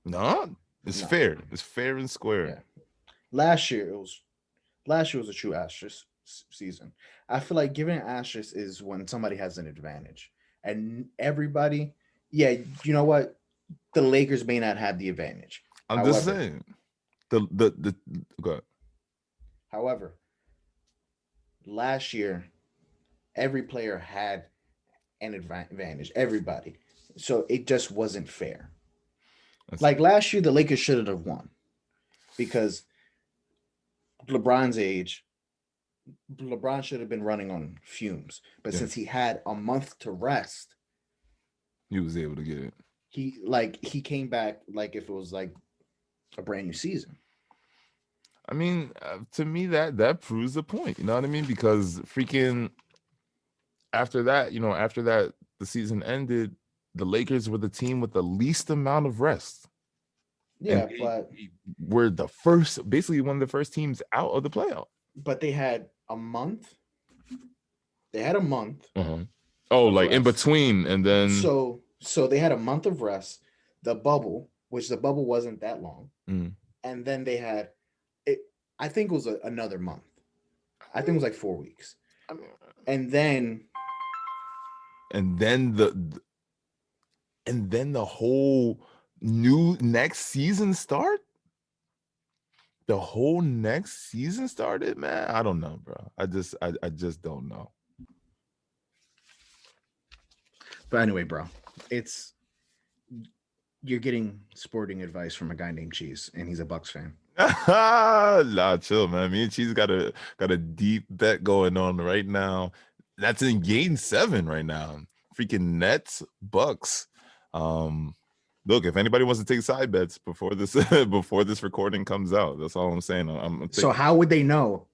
No, it's No. fair. It's fair and square. Yeah. Last year was a true asterisk season. I feel like giving an asterisk is when somebody has an advantage. And everybody, yeah, you know what? The Lakers may not have the advantage. I'm just However, saying. The go ahead. however, last year every player had an advantage. Everybody. So it just wasn't fair. Like last year, the Lakers should have won because LeBron's age, LeBron should have been running on fumes. But Yeah. since he had a month to rest, He was able to get it. he came back like if it was like a brand new season. I mean, to me that proves the point. You know what I mean? Because freaking after that the season ended, the Lakers were the team with the least amount of rest. Yeah, but we're basically one of the first teams out of the playoff. But they had a month. They had a month. Uh-huh. Oh, like rest. in between, and then so they had a month of rest. The bubble, which the bubble wasn't that long, and then they had it. I think it was another month. I think it was like 4 weeks, and then the whole new next season start. The whole next season started, man. I don't know, bro. I just don't know. But anyway, bro, you're getting sporting advice from a guy named Cheese, and he's a Bucks fan. Nah, chill, man. Me and Cheese got a deep bet going on right now. That's in Game 7 right now. Freaking Nets, Bucks. Look, if anybody wants to take side bets before this recording comes out, that's all I'm saying. So how would they know?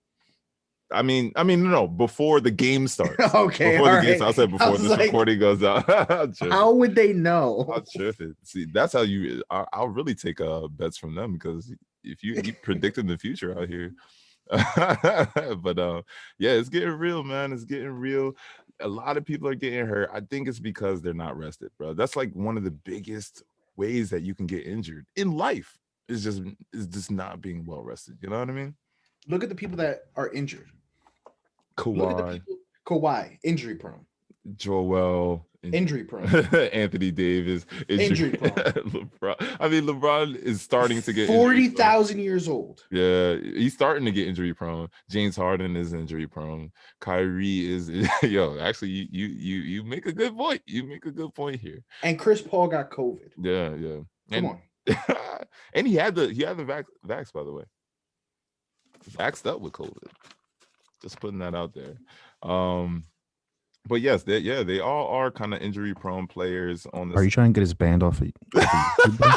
I mean, no, before the game starts. Okay, before the right. game starts. I said before this recording goes out. How would they know? I'll tripping. See, that's how I'll really take bets from them, because if you predicting the future out here. But yeah, it's getting real, man. It's getting real. A lot of people are getting hurt. I think it's because they're not rested, bro. That's like one of the biggest ways that you can get injured in life, is just not being well rested. You know what I mean? Look at the people that are injured. Kawhi, injury prone. Joel, injury prone. Anthony Davis, injury prone. LeBron. I mean, LeBron is starting to get 40,000 years old. Yeah, he's starting to get injury prone. James Harden is injury prone. Kyrie is actually you make a good point. You make a good point here. And Chris Paul got COVID. Yeah. Come on. And he had the vax, by the way. Vaxxed up with COVID. Just putting that out there. But yes, they all are kind of injury prone players on Are this. you trying to get his band off of YouTube, bro?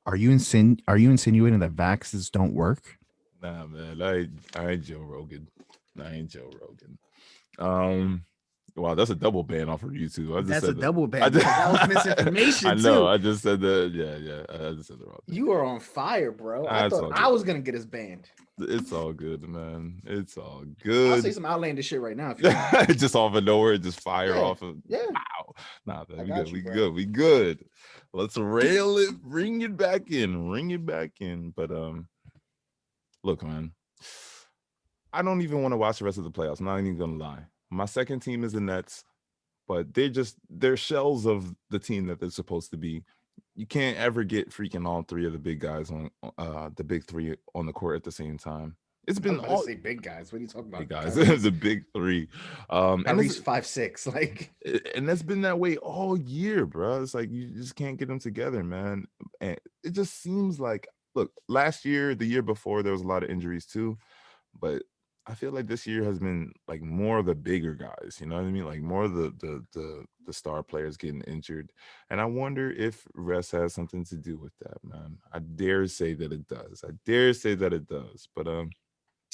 Are you insinuating that vaxes don't work? Nah, man, I ain't Joe Rogan. I ain't Joe Rogan. Um, wow, that's a double ban off of YouTube. I just That's a said that. double I ban just, because that was I misinformation know. too. I just said that. Yeah. I just said the wrong thing. You are on fire, bro. I It's thought all I good. was gonna get us banned. It's all good, man. It's all I'll say good. some outlandish shit right now if you want. Just off of nowhere, just fire Yeah, off of yeah. wow. Nah, man, I we good. got you, We bro. good. We good. Let's rail it, ring it back in, ring it back in. But look, man, I don't even want to watch the rest of the playoffs. I'm not even gonna lie. My second team is the Nets, but they're shells of the team that they're supposed to be. You can't ever get freaking all three of the big guys on the big three on the court at the same time. It's I was been about to all say big guys. What are you talking big about? guys, Tyrese, the big three. And Tyrese 5'6". Like that's been that way all year, bro. It's like you just can't get them together, man. And it just seems like, look, last year, the year before, there was a lot of injuries too, but I feel like this year has been like more of the bigger guys. You know what I mean? Like more of the star players getting injured, and I wonder if rest has something to do with that, man. I dare say that it does. I dare say that it does. But look,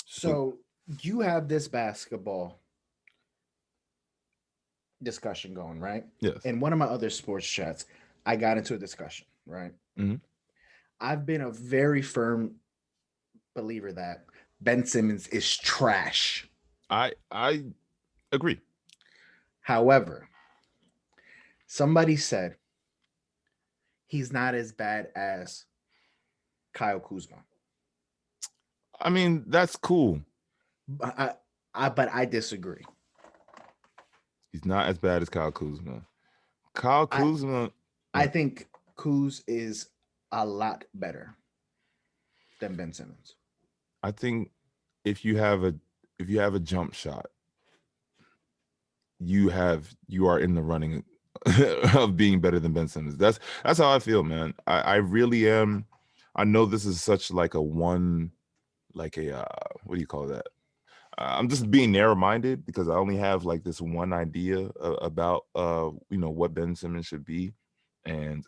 so you have this basketball discussion going, right? yes. In one of my other sports chats, I got into a discussion, right? Hmm. I've been a very firm believer that Ben Simmons is trash. I agree. However, somebody said he's not as bad as Kyle Kuzma. I mean, that's cool. But I disagree. He's not as bad as Kyle Kuzma. Kyle I Kuzma, I think Kuz is a lot better than Ben Simmons. I think if you have a jump shot, you are in the running of being better than Ben Simmons. That's how I feel, man. I really am. I know this is such like a one, like a what do you call that? I'm just being narrow-minded because I only have like this one idea about what Ben Simmons should be, and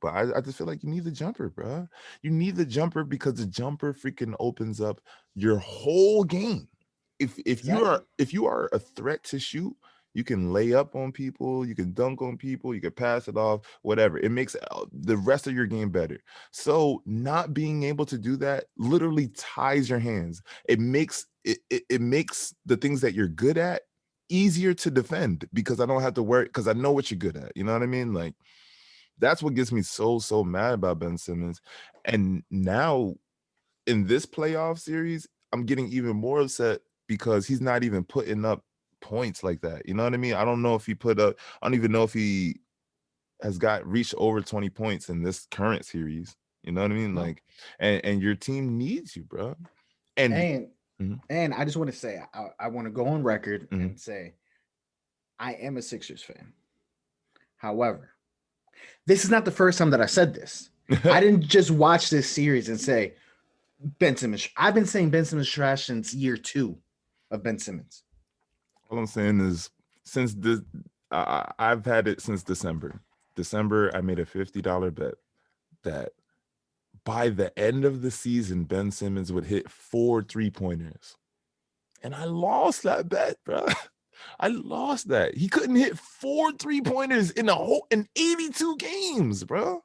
but I just feel like you need the jumper, bro. You need the jumper because the jumper freaking opens up your whole game. Exactly. If you are a threat to shoot, you can lay up on people, you can dunk on people, you can pass it off, whatever. It makes the rest of your game better. So not being able to do that literally ties your hands. It makes the things that you're good at easier to defend because I don't have to worry because I know what you're good at. You know what I mean? Like that's what gets me so mad about Ben Simmons. And now in this playoff series, I'm getting even more upset because he's not even putting up points like that. You know what I mean? I don't know if he put up, I don't even know if he has got reached over 20 points in this current series. You know what I mean? No. Like, and your team needs you, bro. And And mhm, and I just want to say I want to go on record mhm. and say I am a Sixers fan. However, this is not the first time that I said this. I didn't just watch this series and say Ben Simmons. I've been saying Ben Simmons trash since year 2 of Ben Simmons. All I'm saying is since this, I've had it since December. December, I made a $50 bet that by the end of the season, Ben Simmons would hit 4 3-pointers. And I lost that bet, bro. I lost that. He couldn't hit 4 3-pointers in 82 games, bro.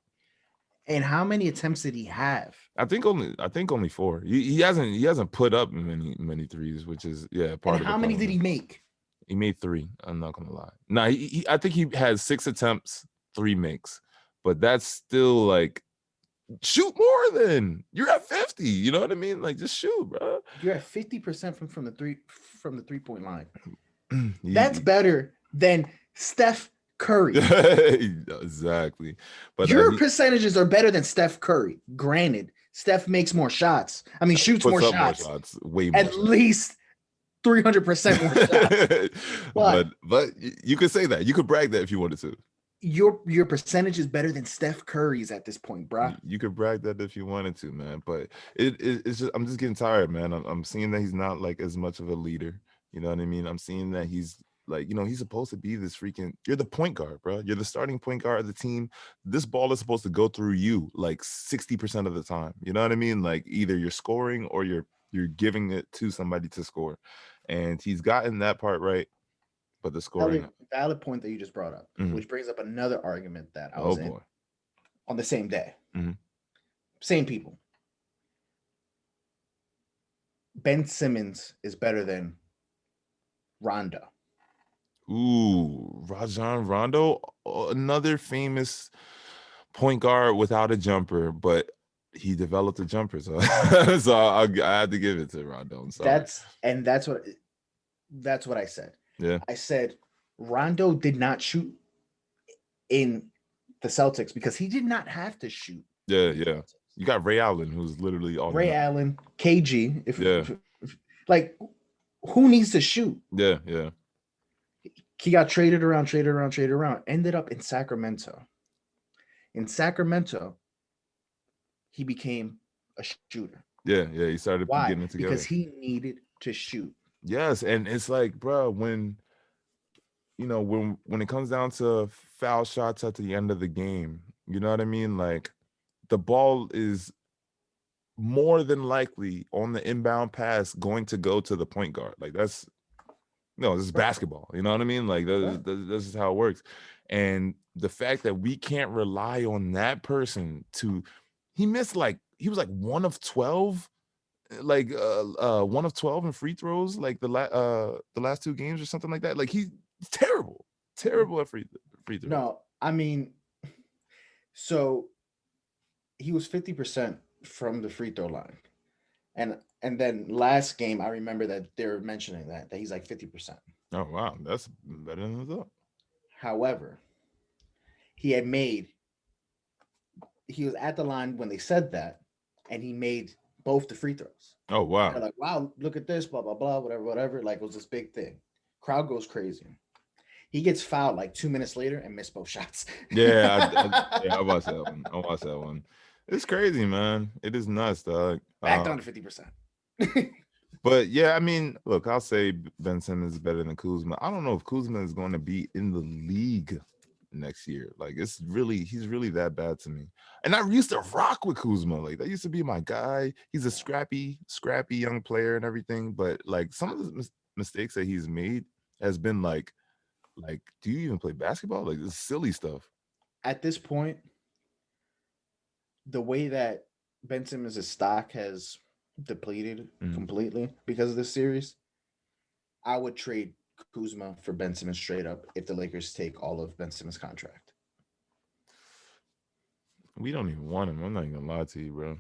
And how many attempts did he have? I think only 4. He hasn't put up many threes, which is And part of the how many did problem. he make? He made 3. I'm not gonna lie. Nah, I think he had 6 attempts, 3 makes, but that's still like shoot more than you're at 50. You know what I mean? Like just shoot, bro. You're at 50% from the 3-point line. That's He- better than Steph Curry. exactly. But Your he percentages are better than Steph Curry. Granted, Steph makes more shots. I mean, shoots puts more up more shots. shots, way more At shots. least 300% more shots. but But you could say that. You could brag that if you wanted to. your percentage is better than Steph Curry's at this point, bruh. You could brag that if you wanted to, man. But it's just I'm just getting tired, man. I'm seeing that he's not like as much of a leader. You know what I mean? I'm seeing that he's like, he's supposed to be this freaking. You're the point guard, bro. You're the starting point guard of the team. This ball is supposed to go through you like 60% of the time. You know what I mean? Like either you're scoring or you're giving it to somebody to score, and he's gotten that part right. But the scoring, Valid point that you just brought up, mhm. which brings up another argument that I Oh was in boy. on the same day. Mhm. Same people. Ben Simmons is better than Rondo. Ooh, Rajon Rondo, another famous point guard without a jumper, but he developed a jumper, so so I had to give it to Rondo. I'm sorry. That's what I said. Yeah, I said Rondo did not shoot in the Celtics because he did not have to shoot. yeah, In the yeah. Celtics. You got Ray Allen, who's literally all Ray Allen, KG, Yeah, like who needs to shoot? yeah, yeah. He got traded around, ended up in Sacramento. In Sacramento, he became a shooter. Yeah, yeah. He started Why? getting it Because together. he needed to shoot. Yes, and it's like, bro, when when it comes down to foul shots at the end of the game, you know what I mean? Like the ball is more than likely on the inbound pass going to go to the point guard. Like that's no, this is Right. basketball. You know what I mean? Like Right. this is how it works. And the fact that we can't rely on that person to, he was like 1 of 12, like 1 of 12 in free throws, like the last 2 games or something like that. Like he's terrible at free throws. No, I mean, so he was 50% from the free throw line. And then last game, I remember that they were mentioning that he's like 50%. Oh wow, that's better than I thought. However, he had made he was at the line when they said that, and he made both the free throws. Oh And they're wow. like, "Wow, look at this, blah blah blah, whatever, whatever." Like it was this big thing. Crowd goes crazy. He gets fouled like 2 minutes later and missed both shots. Yeah, I watched that one. I watched that one. It's crazy, man. It is nuts, dog. Back down to 50%. But yeah, I mean, look, I'll say Ben Simmons is better than Kuzma. I don't know if Kuzma is going to be in the league next year. Like he's really that bad to me. And I used to rock with Kuzma. Like that used to be my guy. He's a scrappy young player and everything. But like some of the mistakes that he's made has been like, do you even play basketball? Like this silly stuff. At this point, the way that Ben Simmons' stock has depleted completely because of this series, I would trade Kuzma for Ben Simmons straight up if the Lakers take all of Ben Simmons' contract. We don't even want him. I'm not even gonna lie to you, bro.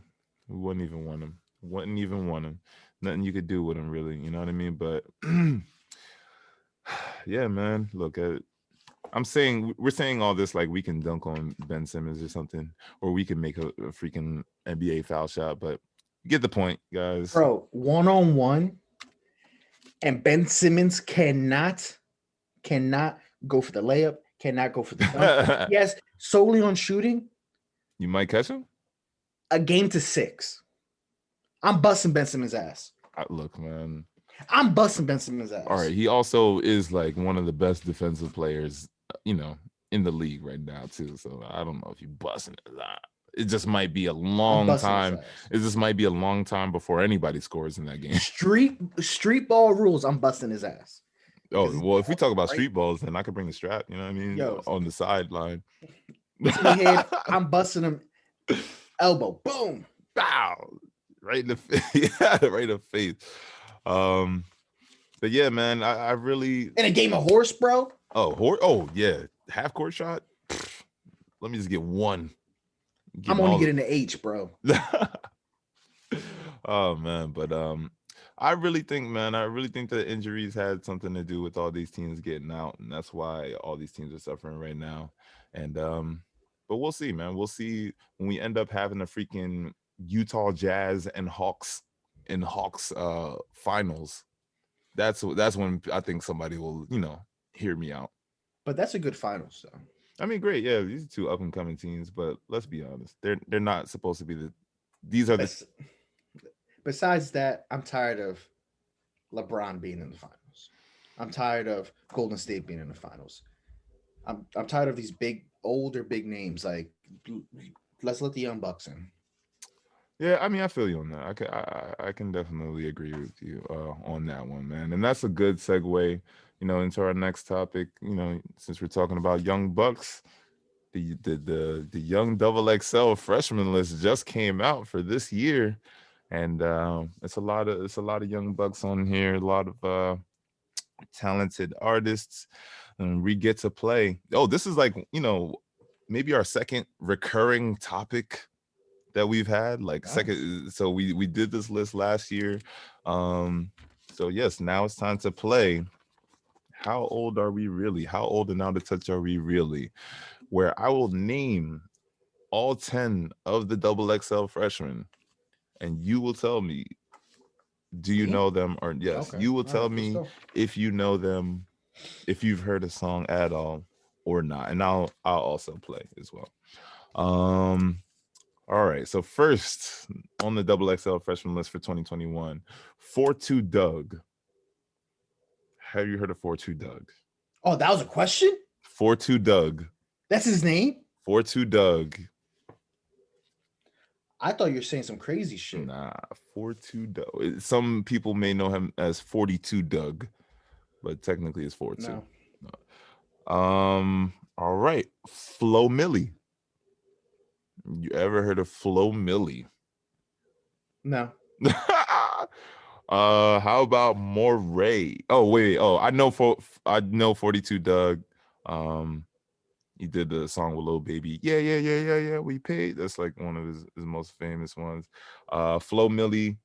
We wouldn't even want him. Wouldn't even want him. Nothing you could do with him, really. You know what I mean? But yeah, man. Look, we're saying all this like we can dunk on Ben Simmons or something, or we can make a freaking NBA foul shot. But you get the point, guys. Bro, 1-on-1, and Ben Simmons cannot go for the layup, cannot go for the dunk. Yes, solely on shooting. You might catch him. A game to 6. I'm busting Ben Simmons' ass. Look, man. I'm busting Ben Simmons' ass. All right. He also is like one of the best defensive players, in the league right now, too. So I don't know if you busting it. It just might be a long time. It just might be a long time before anybody scores in that game. Street ball rules. I'm busting his ass. Oh, well, if we talk about street balls, then I could bring the strap, you know what I mean? Yo, on the sideline. I'm busting him. Elbow, boom, bow, right in the face. Yeah, right in the face. But yeah, man, I really in a game of horse, bro. Oh yeah, half court shot. Let me just get one. I'm only getting the H, bro. Oh man, but I really think the injuries had something to do with all these teams getting out, and that's why all these teams are suffering right now. And but we'll see, man. We'll see when we end up having a freaking Utah Jazz and Hawks finals. That's when I think somebody will, hear me out. But that's a good finals, though. I mean, great, yeah. These are two up and coming teams, but let's be honest, they're not supposed to be these are Besides that, I'm tired of LeBron being in the finals. I'm tired of Golden State being in the finals. I'm tired of these older big names. Like, let's let the young bucks in. Yeah, I mean, I feel you on that. I can definitely agree with you on that one, man. And that's a good segue, into our next topic. Since we're talking about young bucks, the young double XL freshman list just came out for this year, and it's a lot of young bucks on here, a lot of talented artists, and we get to play. Oh, this is like maybe our second recurring topic that we've had, like Nice. second. So we did this list last year. um so yes, now it's time to play. How old are we really? How old and out of touch are we really? Where I will name all 10 of the double XL freshmen, and you will tell me, do you Me? know them? Or yes, Okay. you will All tell right. Let's me go. if you know them, if you've heard a song at all or not, and I'll also play as well. All right, so first on the double XL freshman list for 2021, 42 Doug. Have you heard of 42 Doug? Oh, that was a question. 42 Doug. That's his name. 42 Doug. I thought you were saying some crazy shit. Nah, 42 Doug. Some people may know him as 42 Doug, but technically it's 42. No, All right, Flo Millie. You ever heard of Flo Millie? no. How about Moray? Oh wait, oh I know 42 Doug. Um, he did the song with Lil Baby. Yeah, yeah, yeah, yeah, yeah. We paid. That's like one of his most famous ones. Flo Millie,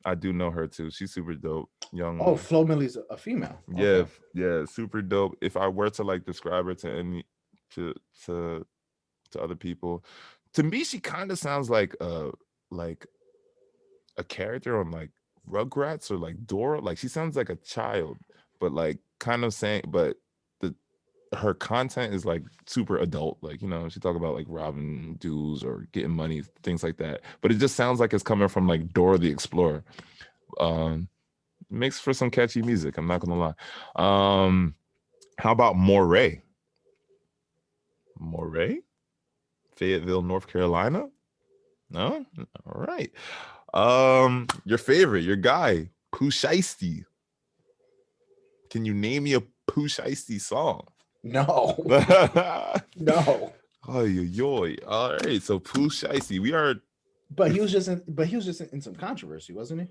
I do know her too. She's super dope. Oh, Young, Flo Millie's a female. yeah, Okay. yeah, super dope. If I were to like describe her to any to to to other people, to me she kind of sounds like a character on like Rugrats or like Dora. Like she sounds like a child, but like kind of saying, but the her content is like super adult. Like she talk about like robbing dudes or getting money, things like that. But it just sounds like it's coming from like Dora the Explorer. Um, Makes for some catchy music. I'm not gonna lie. How about Moray? Moray, Fayetteville, North Carolina. No, all right. Your favorite, your guy, Pooh Shiesty. Can you name me a Pooh Shiesty song? No, no. Oh, yo. All right, so Pooh Shiesty. We are. But he was just in some controversy, wasn't he?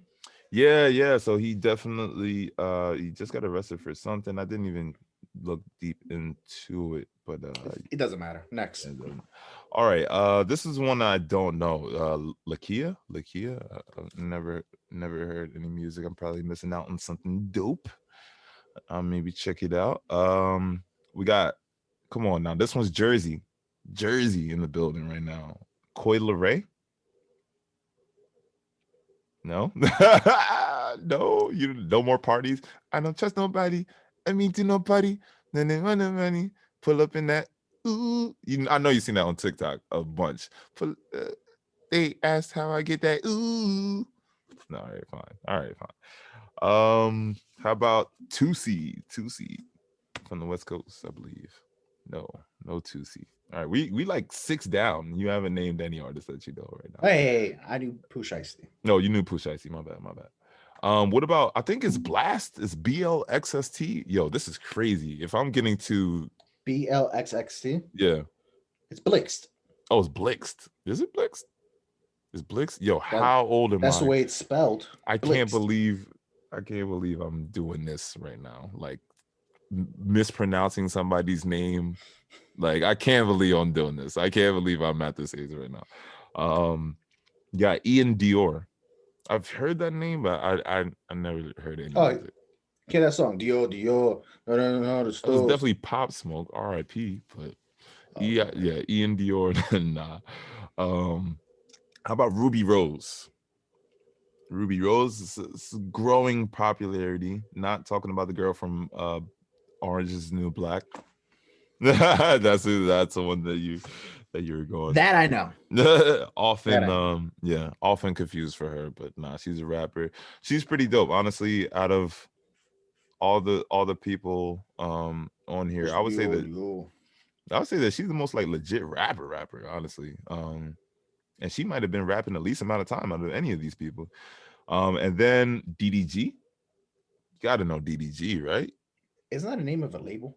Yeah. So he definitely he just got arrested for something. I didn't even look deep into it, but It doesn't matter. Next. yeah, all right. This is one I don't know. Lakia. I've never heard any music. I'm probably missing out on something dope. Maybe check it out. We got. Come on now. This one's Jersey in the building right now. Coi Leray. No, no. You no more parties. I don't trust nobody. I mean to nobody. Then they run the money. Pull up in that. Ooh, I know you've seen that on TikTok a bunch. They asked how I get that. Ooh. No, all right, fine. All right, fine. How about Tusi from the West Coast, I believe. No Tusi. All right, we like six down. You haven't named any artists that you know right now. Hey, I do Pooh Shiesty. No, you knew Pusha T. My bad. What about? I think it's Blast. It's BLXST. Yo, this is crazy. If I'm getting to, BLXXT. yeah. It's Blixt. Oh, it's Blixt. Is it Blixt? Is Blixt? Yo, That how old am that's the I? way it's spelled. I can't Blixt. believe. I can't believe I'm doing this right now. Like mispronouncing somebody's name. Like I can't believe I'm doing this. I can't believe I'm at this age right now. Yeah, Ian Dior. I've heard that name, but I never heard any Oh, music. hear that song? Dior. No, the It was stores. definitely Pop Smoke, R.I.P. But Okay, okay. yeah, Ian Dior, nah. How about Ruby Rose? Ruby Rose is growing popularity. Not talking about the girl from Orange Is the New Black. That's the one that you're going. That I know. That Often I know. often confused for her, but nah, she's a rapper. She's pretty dope, honestly. Out of all the people on here, Just I would say that she's the most like legit rapper, honestly. And she might have been rapping the least amount of time out of any of these people. And then DDG, you gotta know DDG, right? Isn't that the name of a label?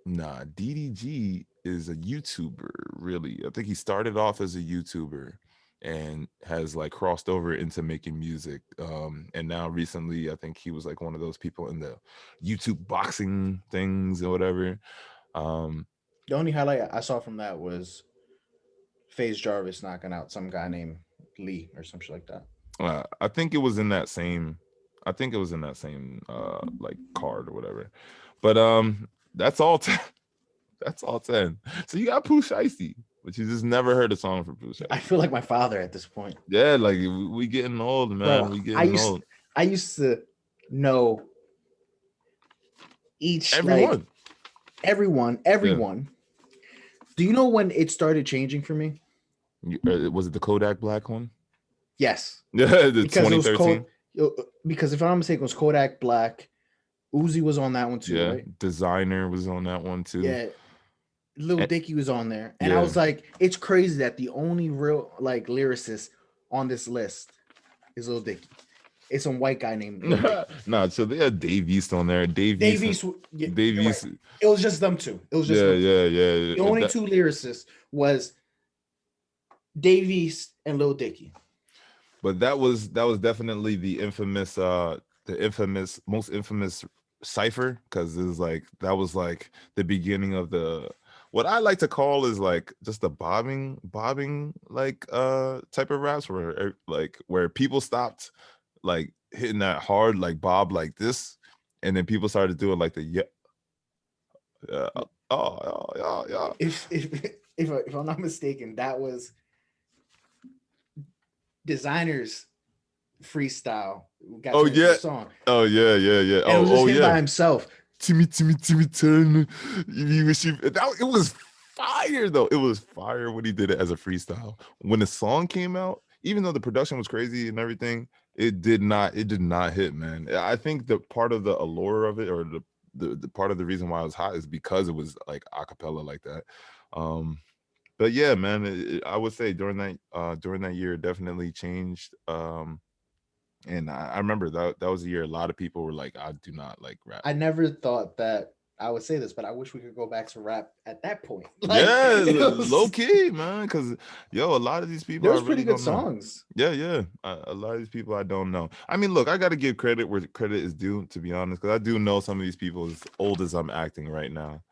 Nah, DDG is a YouTuber, really. I think he started off as a YouTuber and has like crossed over into making music. And now recently, I think he was like one of those people in the YouTube boxing things or whatever. Um, The only highlight I saw from that was FaZe Jarvis knocking out some guy named Lee or some shit like that. I think it was in that same, like card or whatever. But that's all. That's all 10. So you got Pooh Shiesty, but you just never heard a song from Pooh I Shiesty. feel like my father at this point. Yeah, like we getting old, man. Bro, We I getting used old. I used to know each like Everyone. everyone, Yeah. everyone. Do you know when it started changing for me? Was it the Kodak Black one? Yes. Yeah, the Because it was 2013. because if I'm not mistaken, it was Kodak Black. Uzi was on that one too, Yeah, right? Designer was on that one too. Yeah. Lil And, Dicky was on there. And I yeah. was like, it's crazy that the only real like lyricist on this list is Lil Dicky. It's some white guy named Lil Dicky. Nah, so they had Dave East on there. Dave Davies, Dave you're right. East. It was just them two. It was just Yeah, them two. yeah. The only two lyricists was Davies and Lil Dicky. But that was definitely the infamous most infamous cipher, because it was like that was like the beginning of the what I like to call is like just the bobbing like type of raps where like where people stopped like hitting that hard like bob like this, and then people started doing like the yeah, yeah. If I'm not mistaken, that was Designer's freestyle. Got Oh turned into yeah. a song. Oh yeah. And it was just him Yeah. by himself. Timmy, turn. You wish you that it was fire though. It was fire when he did it as a freestyle. When the song came out, even though the production was crazy and everything, it did not hit, man. I think the part of the allure of it, or the part of the reason why it was hot, is because it was like a cappella like that. But yeah, man, I would say during that year, it definitely changed. And I remember that was a year a lot of people were like, I do not like rap. I never thought that I would say this, but I wish we could go back to rap at that point. Like, Yeah, low was, key, man. Because a lot of these people there I was pretty really good don't know. songs. Yeah. A lot of these people I don't know. I mean, look, I got to give credit where credit is due, to be honest, because I do know some of these people as old as I'm acting right now.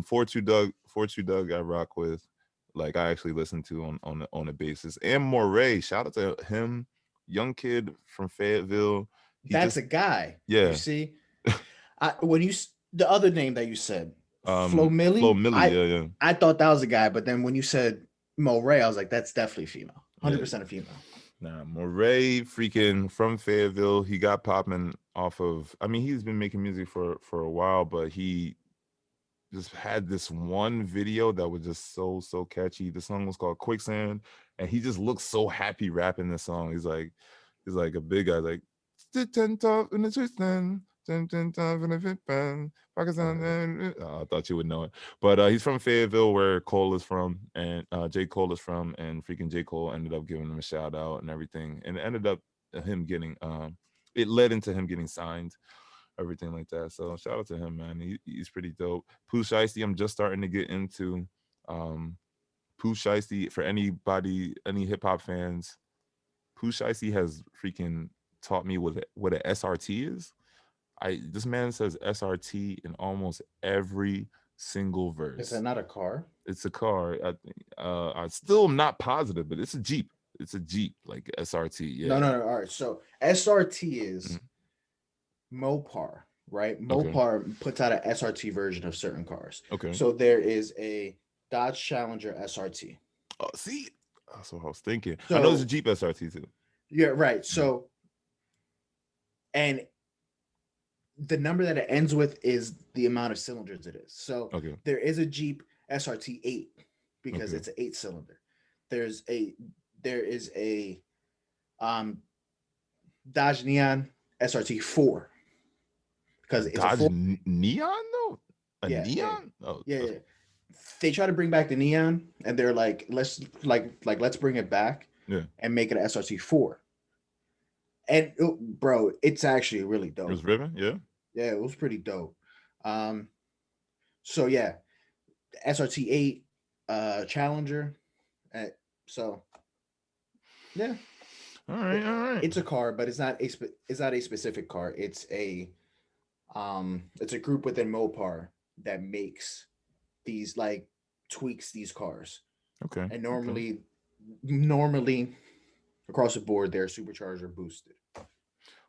42 Doug, I rock with. Like I actually listen to on a basis. And Moray, shout out to him, young kid from Fayetteville. He That's just a guy. You yeah. see, when you the other name that you said, Flo Flo Milli, Millie, yeah. I thought that was a guy, but then when you said Mo Ray, I was like, that's definitely female, Yeah. 100% a female. Nah, Moray, freaking from Fayetteville. He got popping off of. I mean, he's been making music for a while, but he just had this one video that was just so catchy. The song was called Quicksand, and he just looks so happy rapping this song. He's like a big guy, like ten top in the twist and ten top in the fit band. Pakistan. I thought you would know it, but he's from Fayetteville, where Cole is from, and J. Cole is from, and freaking J. Cole ended up giving him a shout out and everything, and it ended up him getting it led into him getting signed, everything like that. So shout out to him, man. He's pretty dope. Pooh Shiesty, I'm just starting to get into. Um, Pooh Shiesty, for anybody, any hip hop fans, Pooh Shiesty has freaking taught me what a SRT is. This man says SRT in almost every single Is verse. that not a car? It's a car. I still am not positive, but it's a Jeep. It's a Jeep, like SRT. Yeah. No. All right. So SRT Mhm. is Mopar, right? Okay. Mopar puts out an SRT version of certain cars. Okay. So there is a Dodge Challenger SRT. Oh, see, that's what I was thinking. I know there's a So Jeep SRT too. yeah, right. Mhm. So and the number that it ends with is the amount of cylinders it is. So Okay. there is a Jeep SRT 8 because Okay. it's an 8 cylinder. There's a there is a um Dodge Neon SRT 4 because it's a Dodge full. Neon though. A Yeah, yeah, neon? Oh, yeah, that's, yeah. They try to bring back the neon, and they're like, let's bring it back yeah. and make it an SRT 4. And bro, it's actually really It was dope. ribbon. Yeah. Yeah, it was pretty dope. Um, so yeah, SRT 8 Challenger. Uh, so yeah, All right. it, All right. it's a car, but it's not a specific car. It's a group within Mopar that makes these like tweaks these cars. Okay. And Okay. normally across the board they're supercharged or boosted.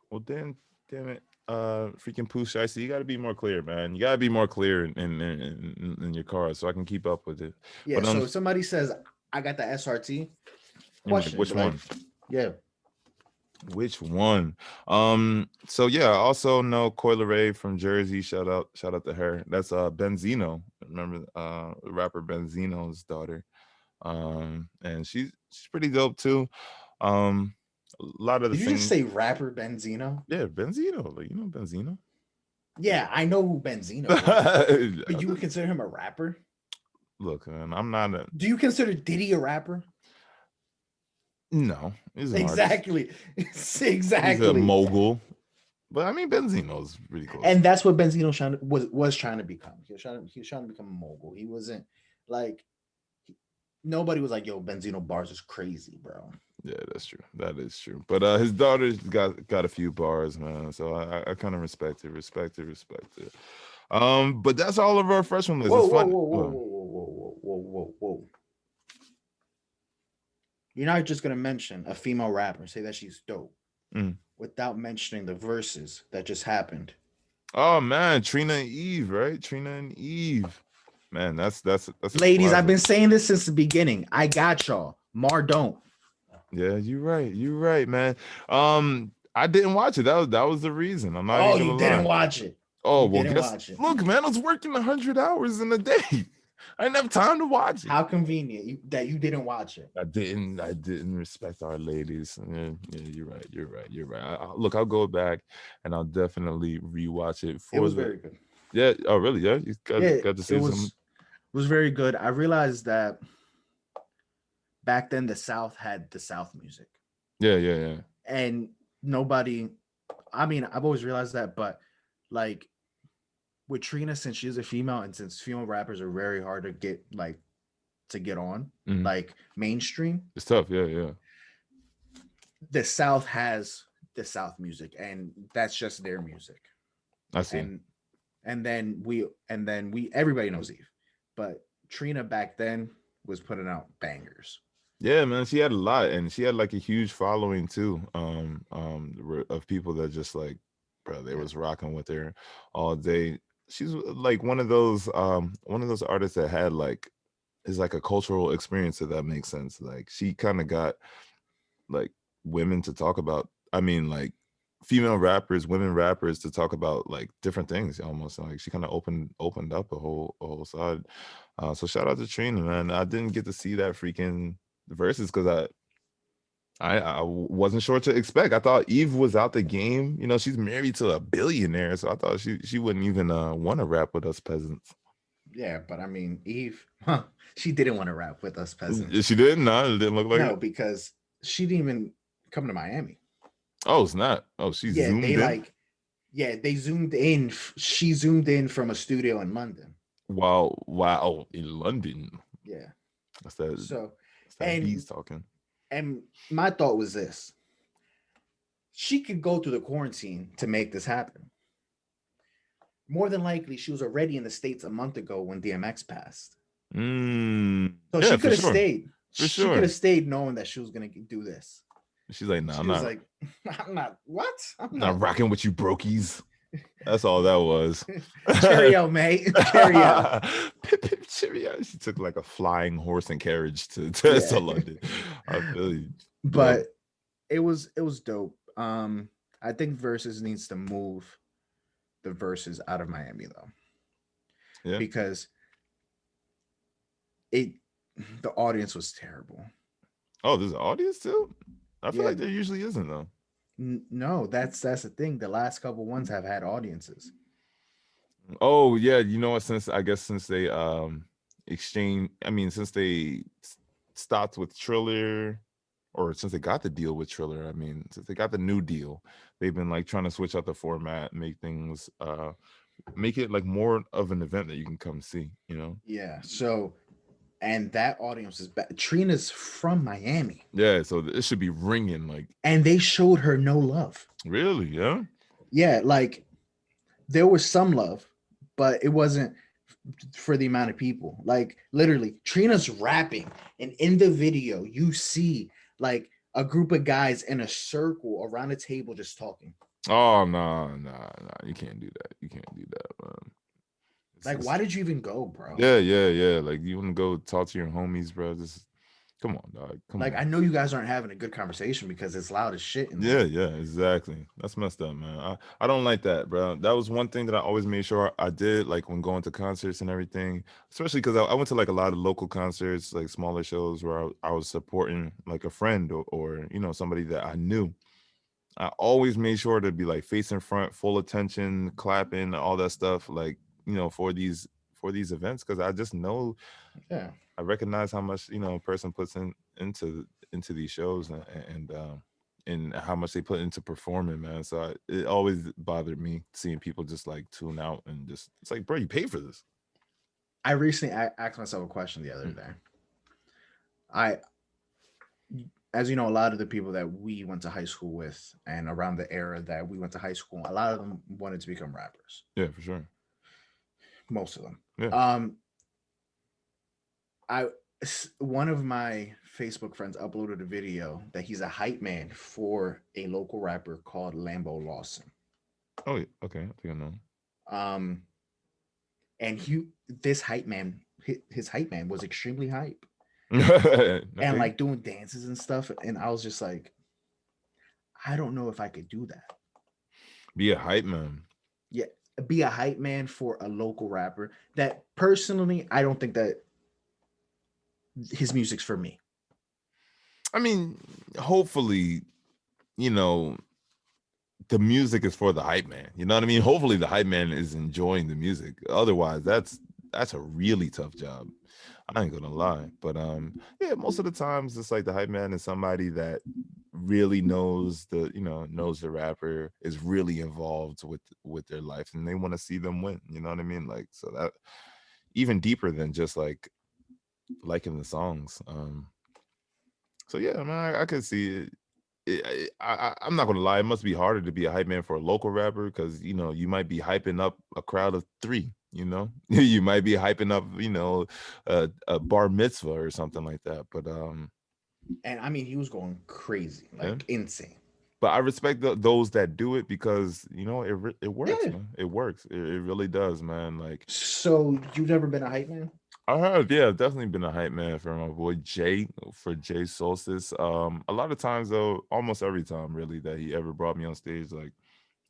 Well, then, damn it. Freaking Pooh I see you got to be more clear, man. You got to be more clear in your car so I can keep up with it. Yeah, But so if somebody says I got the SRT, you're like, question it, which be like, one? yeah. Which one? So yeah, I also know Coyle Ray from Jersey. Shout out to her. That's Benzino. Remember rapper Benzino's daughter. And she's pretty dope too. Um a lot of the Did you just singing. say rapper Benzino? Yeah, Benzino, like Benzino. Yeah, I know who Benzino is. But you would consider him a rapper? Look, man, I'm not a Do you consider Diddy a rapper? no, he's an artist. Exactly. He's a Exactly. mogul. But I mean Benzino's pretty close. And that's what Benzino was trying to become. He was trying to become a mogul. He wasn't like nobody was like, yo, Benzino bars is crazy, bro. Yeah, that's true. That is true. But his daughter's got a few bars, man. So I kind of respect it. But that's all of our freshman list. Whoa, It's whoa, fun. whoa, whoa, whoa, whoa, whoa, whoa, whoa, whoa. You're not just gonna mention a female rapper and say that she's dope Mm. without mentioning the verses that just happened. Oh man, Trina and Eve, right? Trina and Eve. Man, that's a Ladies, I've classic. been saying this since the beginning. I got y'all. Mar don't. Yeah, you're right. You're right, man. I didn't watch it. That was the reason. I'm not Oh, even you gonna didn't lie. watch it. Oh You well, didn't guess watch it. look, man, I was working 100 hours in a day. I didn't have time to watch it. How convenient that you didn't watch it. I didn't respect our ladies. Yeah, yeah, you're right. Look, I'll go back and I'll definitely rewatch it It for was the. very good. Yeah. Oh, really? Yeah. You Yeah, got to it see some. was very good. I realized that back then the South had the South music. Yeah, yeah, yeah. And nobody, I mean, I've always realized that, but like with Trina, since she's a female and since female rappers are very hard to get on, Mhm. like mainstream, It's tough. Yeah, yeah. the South has the South music, and that's just their music. I see. And then we everybody knows Eve, but Trina back then was putting out bangers. Yeah, man. She had a lot, and she had like a huge following too. Of people that just like, bro, they Yeah. was rocking with her all day. She's like one of those artists that had like is like a cultural experience, if that makes sense. Like she kind of got like women to talk about. I mean, like female rappers, women rappers to talk about like different things. Almost like she kind of opened up a whole side. So shout out to Trina, man. I didn't get to see that freaking verses because I wasn't sure to expect. I thought Eve was out the game. You know, she's married to a billionaire, so I thought she wouldn't even want to rap with us peasants. Yeah, but I mean, Eve, huh, she didn't want to rap with us peasants. She didn't. No, it didn't look like No, it. because she didn't even come to Miami. Oh, it's not. Oh, she Yeah, zoomed in. they zoomed in. She zoomed in from a studio in London. Wow, in London. Yeah. That's that. So, That's that bees and talking. and my thought was this: she could go through the quarantine to make this happen. More than likely, she was already in the States a month ago when DMX passed. So Yeah, she for could have sure, stayed. for She could sure. have stayed knowing that she was gonna do this. She's like, no, She was like, "I'm not. What? I'm I'm not not. rocking with you, brokies. That's all that was. Cheerio, mate. Cheerio." Pip, pip, cheerio. She took like a flying horse and carriage to Yeah. London. I feel you. But it was dope. I think Versus needs to move the Versus out of Miami though, Yeah. because it the audience was terrible. Oh, there's an audience too? I feel Yeah, like there usually isn't though. no, that's the thing. The last couple ones have had audiences. Oh yeah, you know what? Since I guess since they since they stopped with Triller, or since they got the deal with Triller, I mean, since they got the new deal, they've been like trying to switch up the format, make things make it like more of an event that you can come see, you know? Yeah. So, and that audience is back. Trina's from Miami, Yeah, so it should be ringing like and they showed her no love. really, yeah. Yeah, like there was some love, but it wasn't for the amount of people. Like literally, Trina's rapping, and in the video, you see like a group of guys in a circle around a table just talking. Oh no, you can't do that. You can't do that, man. Like, why did you even go, bro? yeah. Like you want to go talk to your homies, bro? Just come on, dog. Come Like, on. I know you guys aren't having a good conversation because it's loud as shit in Yeah, there. yeah, exactly. That's messed up, man. I don't like that, bro. That was one thing that I always made sure I did, like when going to concerts and everything. Especially because I went to like a lot of local concerts, like smaller shows where I was supporting like a friend or you know somebody that I knew. I always made sure to be like face in front, full attention, clapping, all that stuff, like you know for these events because I just know Yeah. I recognize how much you know a person puts into these shows and how much they put into performing, man. So it always bothered me seeing people just like tune out and just it's like, bro, you pay for this. I recently asked myself a question the other Mm. day. I, as you know, a lot of the people that we went to high school with and around the era that we went to high school, a lot of them wanted to become rappers. Yeah, for sure. Most of them. Yeah. Um, I one of my Facebook friends uploaded a video that he's a hype man for a local rapper called Lambo Lawson. Oh, yeah. Okay. I think I know. Um, and he this hype man, his hype man was extremely hype and Okay. like doing dances and stuff. And I was just like, I don't know if I could do that. Be a hype man. Yeah, be a hype man for a local rapper. That personally, I don't think that his music's for me. I mean, hopefully, you know, the music is for the hype man. You know what I mean? Hopefully the hype man is enjoying the music. Otherwise, that's a really tough job. I ain't gonna lie. But yeah, most of the times it's like the hype man is somebody that really knows the, you know, knows the rapper, is really involved with their life and they want to see them win. You know what I mean? Like so that even deeper than just like liking the songs. So yeah, man, I could see it. I'm not gonna lie. It must be harder to be a hype man for a local rapper because you know you might be hyping up a crowd of three. You know, you might be hyping up, you know, a bar mitzvah or something like that. But And I mean, he was going crazy, yeah. like insane. But I respect those that do it because you know it works, Yeah. man. It works. It really does, man. Like So you've never been a hype man? I have, yeah, definitely been a hype man for my boy Jay for Jay Solstice. A lot of times though, almost every time really that he ever brought me on stage, like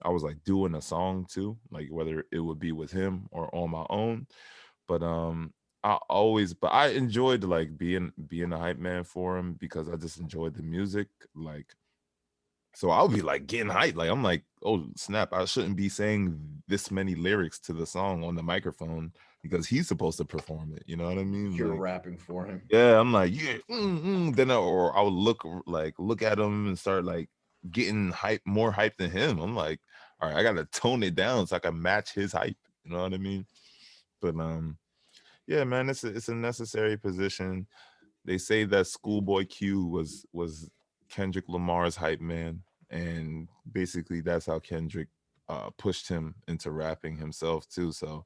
I was like doing a song too, like whether it would be with him or on my own. But but I enjoyed like being a hype man for him because I just enjoyed the music. Like so I'll be like getting hyped. Like I'm like, oh snap, I shouldn't be saying this many lyrics to the song on the microphone because he's supposed to perform it. You know what I mean? You're Like rapping for him. yeah, I'm like, yeah, then or I would look at him and start like getting hype, more hype than him. I'm like, all right, I gotta tone it down so I can match his hype. You know what I mean? But yeah, man, it's a necessary position. They say that Schoolboy Q was Kendrick Lamar's hype man, and basically that's how Kendrick pushed him into rapping himself too. So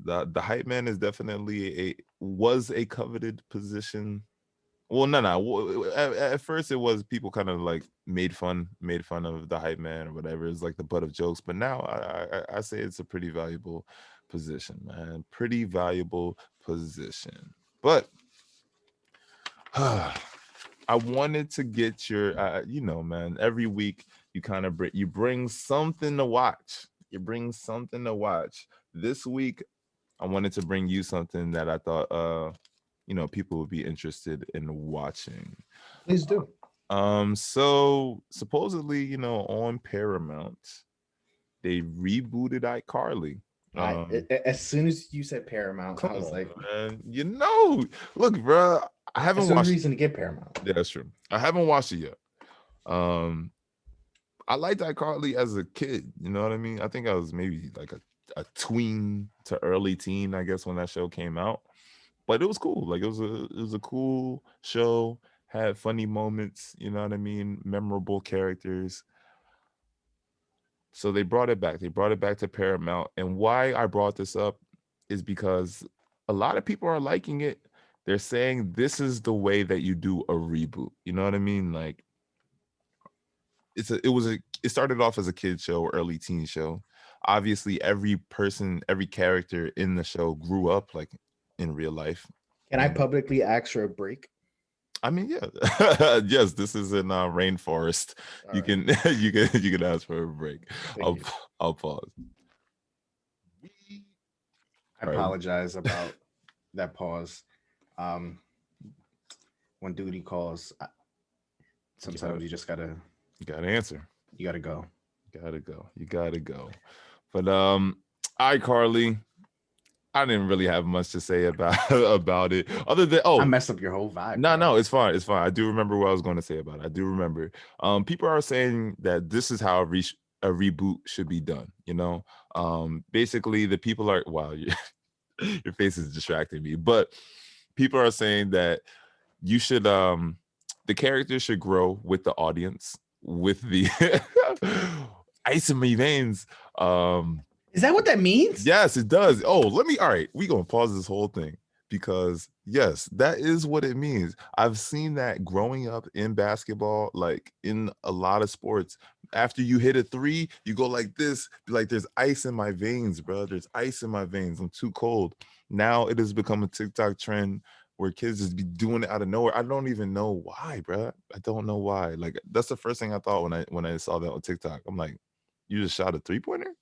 the hype man is definitely was a coveted position. Well, no. At first, it was people kind of like made fun of the hype man or whatever. It's like the butt of jokes. But now I say it's a pretty valuable position, man. Pretty valuable position. But I wanted to get your, you know, man. Every week you kind of you bring something to watch. You bring something to watch. This week I wanted to bring you something that I thought, you know, people would be interested in watching. Please do. So supposedly, you know, on Paramount, they rebooted iCarly. Um, As soon as you said Paramount, I come was on, like, man. Look, bro. I that's haven't the only watched. reason to get Paramount. Yeah, that's true. I haven't watched it yet. I liked iCarly as a kid. You know what I mean? I think I was maybe like a tween to early teen, I guess, when that show came out. But it was cool. Like it was a cool show. Had funny moments. You know what I mean? Memorable characters. So they brought it back. They brought it back to Paramount. And why I brought this up is because a lot of people are liking it. They're saying this is the way that you do a reboot. You know what I mean? Like it started off as a kid show, early teen show. Obviously, every person, every character in the show grew up like in real life. Can I publicly ask for a break? I mean, yeah, yes. This is in rainforest. All You right. can, you can ask for a break. Thank you. I'll pause. I All right. apologize about that pause. Um, when duty calls, sometimes you just gotta You gotta answer. you gotta go. Gotta go. You gotta go. But iCarly, I didn't really have much to say about about it, other than I messed up your whole vibe. no, it's fine. It's fine. I do remember what I was going to say about it. I do remember. People are saying that this is how a reboot should be done. You know, basically the people are wow, your face is distracting me, but people are saying that you should the characters should grow with the audience, with the ice in my veins. Is that what that means? Yes, it does. Oh, all right, we gonna pause this whole thing because yes, that is what it means. I've seen that growing up in basketball, like in a lot of sports. After you hit a three, you go like this, be like, there's ice in my veins, bro. There's ice in my veins. I'm too cold. Now it has become a TikTok trend where kids just be doing it out of nowhere. I don't even know why, bro. I don't know why. Like that's the first thing I thought when I saw that on TikTok. I'm like, you just shot a 3-pointer?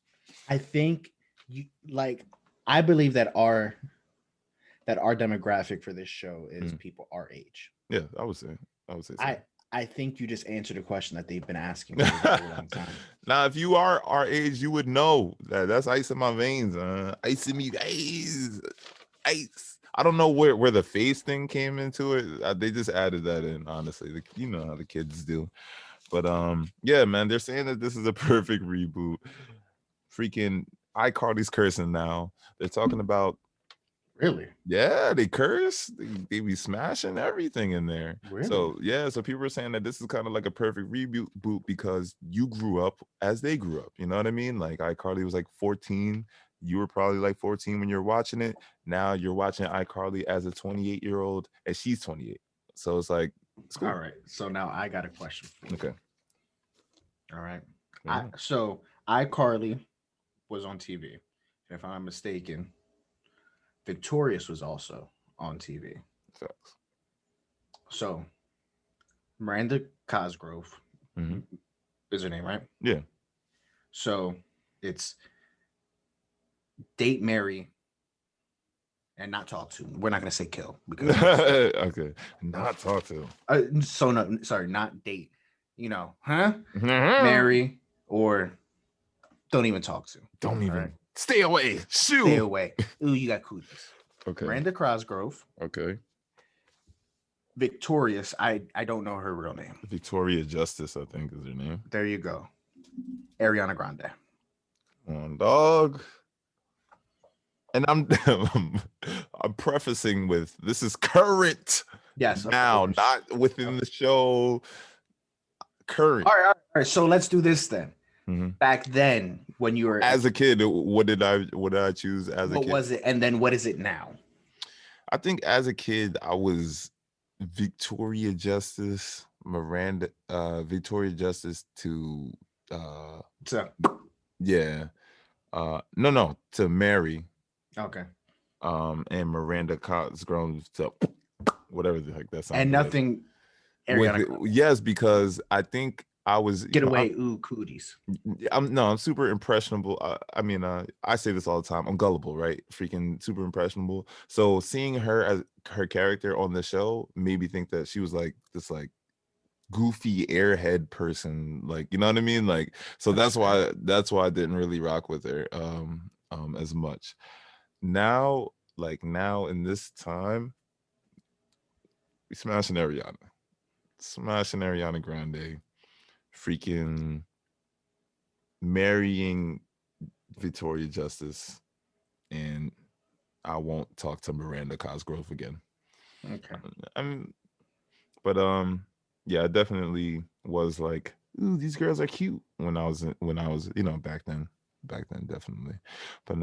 I think you like. I believe that our demographic for this show is people our age. Yeah, I would say so. I think you just answered a question that they've been asking for a very long time. Now, if you are our age, you would know that that's ice in my veins. Ice in me veins. Ice. I don't know where the face thing came into it. They just added that in, honestly. You know how the kids do. But yeah, man, they're saying that this is a perfect reboot. Freaking iCarly's cursing now. They're talking about Really? yeah, they curse. They be smashing everything in there. Really? So yeah, so people are saying that this is kind of like a perfect reboot because you grew up as they grew up. You know what I mean? Like iCarly was like 14. You were probably like 14 when you're watching it. Now you're watching iCarly as a 28-year-old, and she's 28. So it's like it's cool. All right. So now I got a question for you. Okay. All right. Yeah. So iCarly was on TV. If I'm not mistaken, Victorious was also on TV. Facts. So Miranda Cosgrove is her name, right? Yeah. So it's date, marry, and not talk to. We're not gonna say kill because okay. Not talk to. so no, sorry, not date. You know, marry or don't even talk to. Don't even. Right? Stay away. Shoo. Stay away. Ooh, you got cooties. Okay. Miranda Cosgrove. Okay. Victorious. I don't know her real name. Victoria Justice, I think, is her name. There you go. Ariana Grande. Dog. And I'm I'm prefacing with this is current. Yes. Now, not within the show. Current. All right. So let's do this then. Back then, when you were as a kid, what did I choose as a kid? What was it? And then what is it now? I think as a kid, I was Victoria Justice, Miranda, Victoria Justice to yeah. No, to Mary. Okay. And Miranda Cosgrove to whatever the heck that sounds. And nothing. Yes, because I think I was get away. Ooh, cooties. I'm super impressionable. I mean, I say this all the time. I'm gullible, right? Freaking super impressionable. So seeing her as her character on the show made me think that she was like this like goofy airhead person, like, you know what I mean? Like, so that's why I didn't really rock with her. as much. Now, like now in this time, we smashing Ariana Grande, freaking marrying Victoria Justice, and I won't talk to Miranda Cosgrove again. Okay. I mean, but yeah, I definitely was like, ooh, these girls are cute when I was back then definitely. But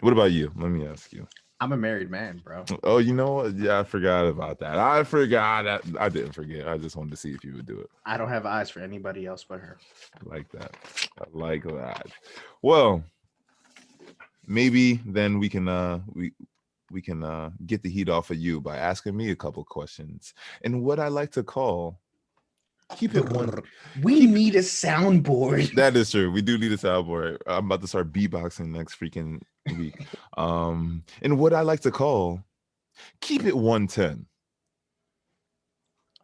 what about you? Let me ask you. I'm a married man, bro. Oh, you know what? Yeah, I forgot about that. I forgot that. I didn't forget. I just wanted to see if you would do it. I don't have eyes for anybody else but her. I like that. I like that. Well, maybe then we can get the heat off of you by asking me a couple questions. And what I like to call keep it one. We keep need a soundboard. That is true. We do need a soundboard. I'm about to start beatboxing next freaking week. And what I like to call keep it 110.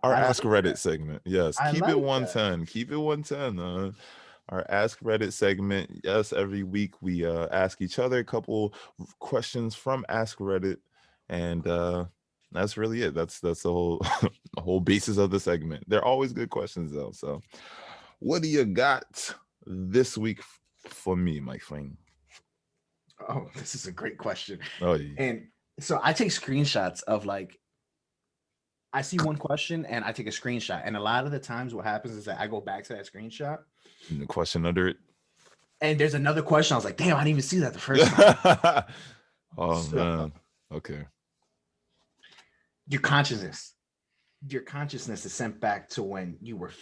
Our I Ask like Reddit that. segment. Yes, I keep it like that. 110. Keep it 110. Our Ask Reddit segment. Yes, every week we ask each other a couple questions from Ask Reddit, and that's really it. That's the whole the whole basis of the segment. They're always good questions though. So, what do you got this week for me, my friend? Oh, this is a great question. Oh, yeah. And so I take screenshots of like I see one question and I take a screenshot. And a lot of the times what happens is that I go back to that screenshot And the question under it. and there's another question. I was like, damn, I didn't even see that the first time. Oh So man. Okay. your consciousness is sent back to when you were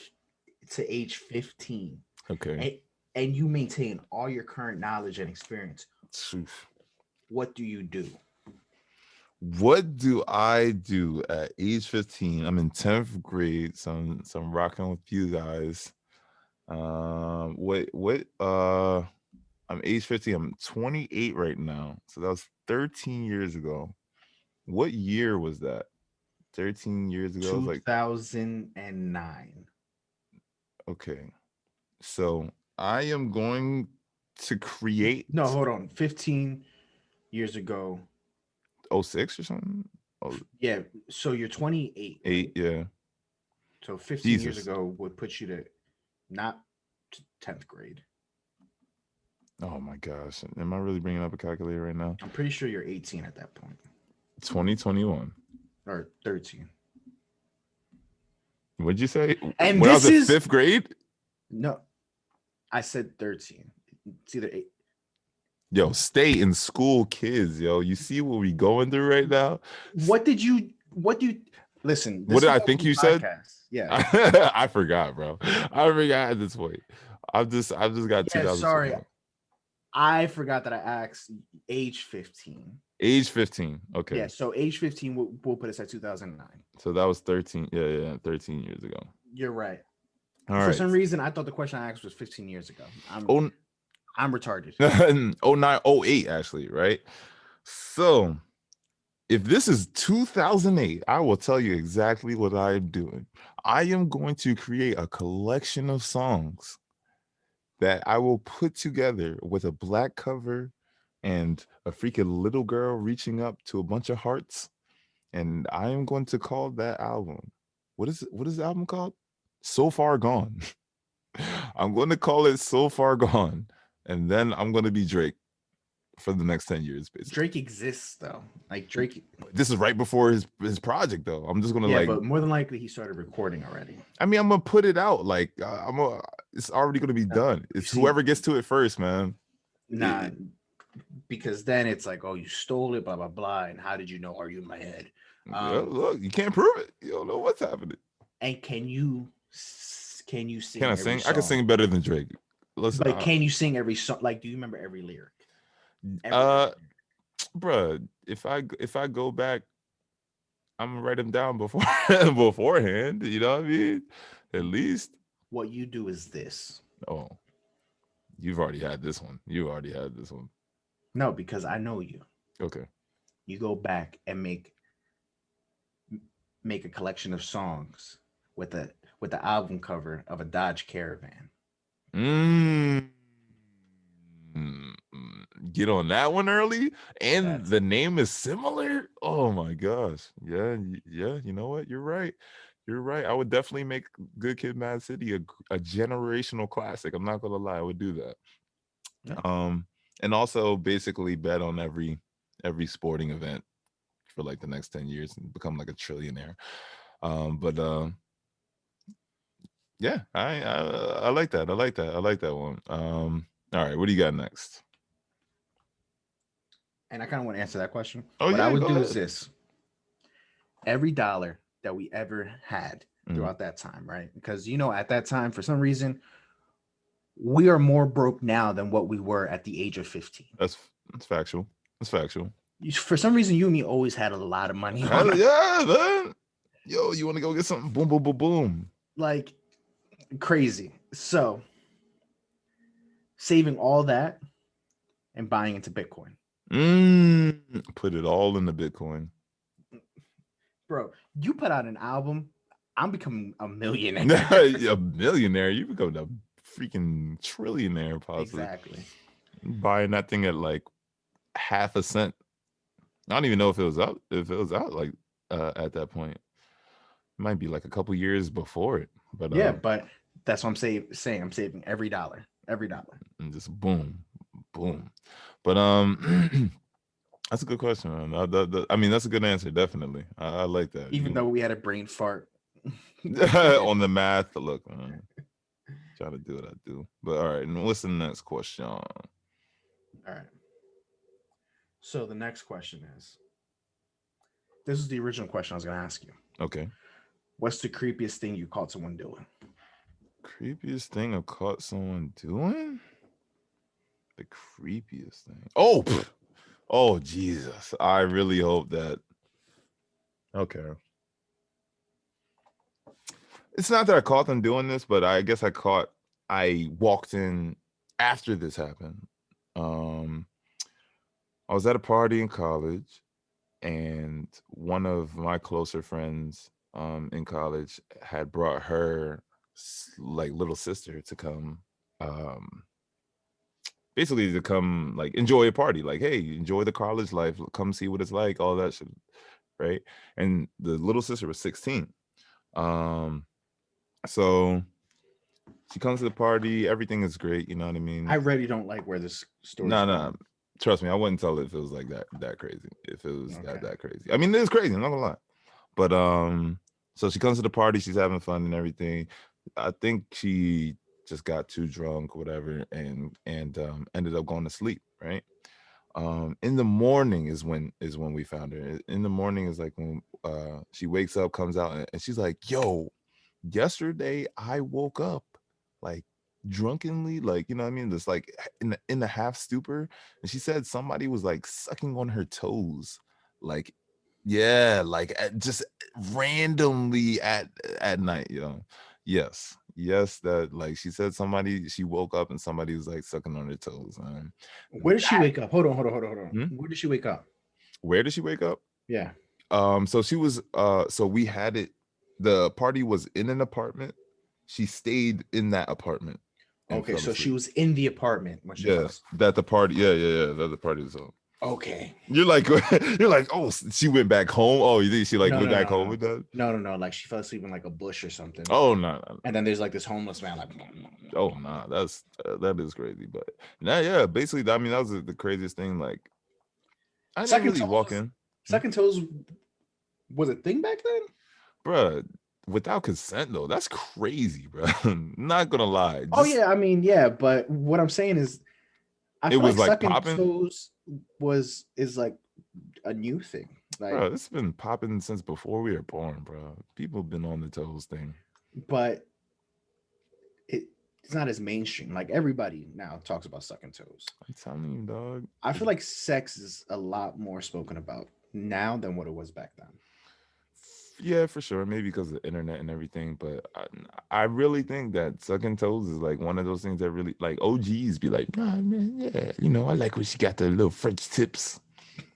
to age 15 Okay. and you maintain all your current knowledge and experience. Oof. What do you do? What do I do at age 15? I'm in 10th grade, so I'm rocking with you guys. What I'm age 15, I'm 28 right now. So that was 13 years ago. What year was that? 13 years ago. It was like 2009. okay. So I am going to create No, hold on. 15 years ago. '06 or something. Oh, Yeah. So you're 28, eight, right? yeah. So 15 years Jesus. ago would put you to not 10th grade. Oh my gosh. Am I really bringing up a calculator right now? I'm pretty sure you're 18 at that point 2021. or 13. What'd you say? And When I was this in is 5th grade? no, I said 13. It's either 8. Yo, stay in school, kids. Yo, you see what we going through right now? What do you listen? What This did is I a think you said? podcast. Yeah. I forgot, bro. I forgot at this point. I've just got Yeah, sorry. 2021. I forgot that I asked age 15. Age 15. Okay. Yeah, so age 15 will put us at 2009. So that was 13. Yeah, 13 years ago. You're right. All For right. some reason, I thought the question I asked was 15 years ago. Oh, I'm retarded. oh nine, oh eight, actually, right? So if this is 2008, I will tell you exactly what I am doing. I am going to create a collection of songs that I will put together with a black cover and a freaking little girl reaching up to a bunch of hearts. And I am going to call that album. What is the album called? So Far Gone. I'm going to call it So Far Gone. And then I'm going to be Drake for the next 10 years, basically. Drake exists though. Like Drake. This is right before his project, though. I'm just gonna Yeah, but more than likely he started recording already. I mean, I'm gonna put it out. Like it's already gonna be done. It's whoever gets to it first, man. Nah, because then it's like, oh, you stole it, blah blah blah. And how did you know? Are you in my head? Look, you can't prove it. You don't know what's happening. And can you sing? Can I sing? I can sing better than Drake. Listen, but can you sing every song? Like, do you remember every lyric? Bruh, if I go back, I'm gonna write them down beforehand. You know what I mean? At least. What you do is this. Oh, you've already had this one. You already had this one. No, because I know you. Okay. You go back and make a collection of songs with the album cover of a Dodge Caravan. get on that one early, and That's the name is similar. Oh my gosh. Yeah, yeah. You know what? You're right. You're right. I would definitely make Good Kid, Mad City a generational classic. I'm not gonna lie. I would do that. yeah. And also basically bet on every sporting event for like the next 10 years and become like a trillionaire. But yeah, I like that. I like that. I like that one. All right, what do you got next? And I kind of want to answer that question. Oh What I yeah, would go do ahead. is this: every dollar that we ever had Mm, throughout that time, right? Because at that time, for some reason, we are more broke now than what we were at the age of 15. that's factual. That's factual. For some reason, you and me always had a lot of money on Hell us. yeah, man. Yo, you want to go get something? Boom, boom, boom, boom. Like crazy. So saving all that and buying into Bitcoin. Put it all in the Bitcoin. Bro, you put out an album, I'm becoming a millionaire. A millionaire. You become a freaking trillionaire, possibly. Exactly. Buying that thing at like half a cent. I don't even know if it was out. If it was out like at that point, it might be like a couple years before it. But Yeah, but that's what I'm saying. I'm saving every dollar, and just boom, boom. But that's a good question, man. I mean, that's a good answer, definitely. I like that. even though we had a brain fart. On the math, look, man, try to do what I do. But all right, and what's the next question? All right. So the next question is, this is the original question I was going to ask you. Okay. What's the creepiest thing you caught someone doing? Creepiest thing I caught someone doing? The creepiest thing. Oh, oh Jesus! I really hope that. Okay. It's not that I caught them doing this, but I guess I walked in after this happened. I was at a party in college, and one of my closer friends in college had brought her like little sister to come basically to come like enjoy a party, like, hey, enjoy the college life, come see what it's like, all that shit, right? And the little sister was 16. So she comes to the party, everything is great, you know what I mean? I really don't like where this story. No, trust me, I wouldn't tell it if it was like that crazy. If it was Okay. that crazy. I mean, it is crazy, I'm not gonna lie. But so she comes to the party, she's having fun and everything. I think she just got too drunk, whatever, and ended up going to sleep, right? In the morning is when we found her. In the morning is like when she wakes up, comes out, and she's like, yo, yesterday I woke up like drunkenly, like, you know what I mean, just like in the half stupor, and she said somebody was like sucking on her toes, like, yeah, like just randomly at night, you know. Yes, that, like, she said she woke up and somebody was like sucking on her toes. Where did she wake up? Hold on. Hmm? Where did she wake up? Where did she wake up? Yeah. So she was so we had it, the party was in an apartment. She stayed in that apartment. Okay, so she was in the apartment when she fell asleep. That the party, yeah, that the party was on. Okay. You're like, oh, she went back home. Oh, you think she like went back home with that? No. Like she fell asleep in like a bush or something. Oh no. And then there's like this homeless man like. Oh no, that is crazy. But yeah, basically, I mean, that was the craziest thing. Like, I didn't really walk in. Second toes was a thing back then, Bruh, without consent though, that's crazy, bro. Not gonna lie. Oh yeah, I mean, yeah, but what I'm saying is, I feel was like sucking popping? toes is like a new thing. Like, bro, it's been popping since before we were born, bro. People have been on the toes thing. But it's not as mainstream. Like everybody now talks about sucking toes. I'm telling you, dog. I feel like sex is a lot more spoken about now than what it was back then. Yeah, for sure. Maybe because of the internet and everything, but I really think that sucking toes is like one of those things that really, like, OGs be like, nah, man, yeah, you know, I like when she got the little French tips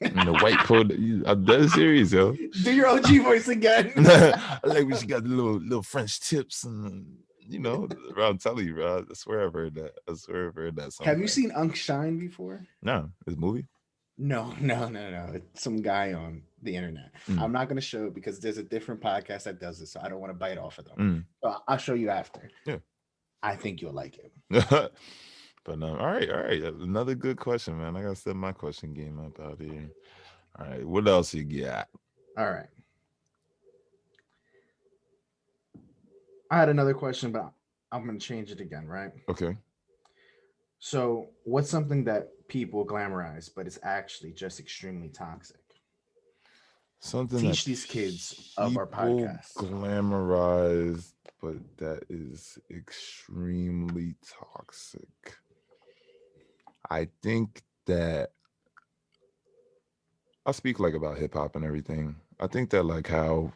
and the white coat. I'm dead serious, yo. Do your OG voice again. I like when she got the little French tips and you know, bro, I'm telling you, bro. I swear I've heard that. I swear I've heard that Have you somewhere. seen Unk Shine before? No, it's a movie. No, no, no, no. It's some guy on the internet. Mm, I'm not going to show it because there's a different podcast that does it. So I don't want to bite off of them. mm, So I'll show you after. yeah. I think you'll like it. But all right, all right. Another good question, man. I gotta set my question game up out here. All right, what else you got? All right. I had another question, but I'm going to change it again, right? Okay. So, what's something that people glamorize, but it's actually just extremely toxic? Something that Teach these kids of our people podcast. glamorize, but that is extremely toxic. I think that I speak like about hip hop and everything. I think that like how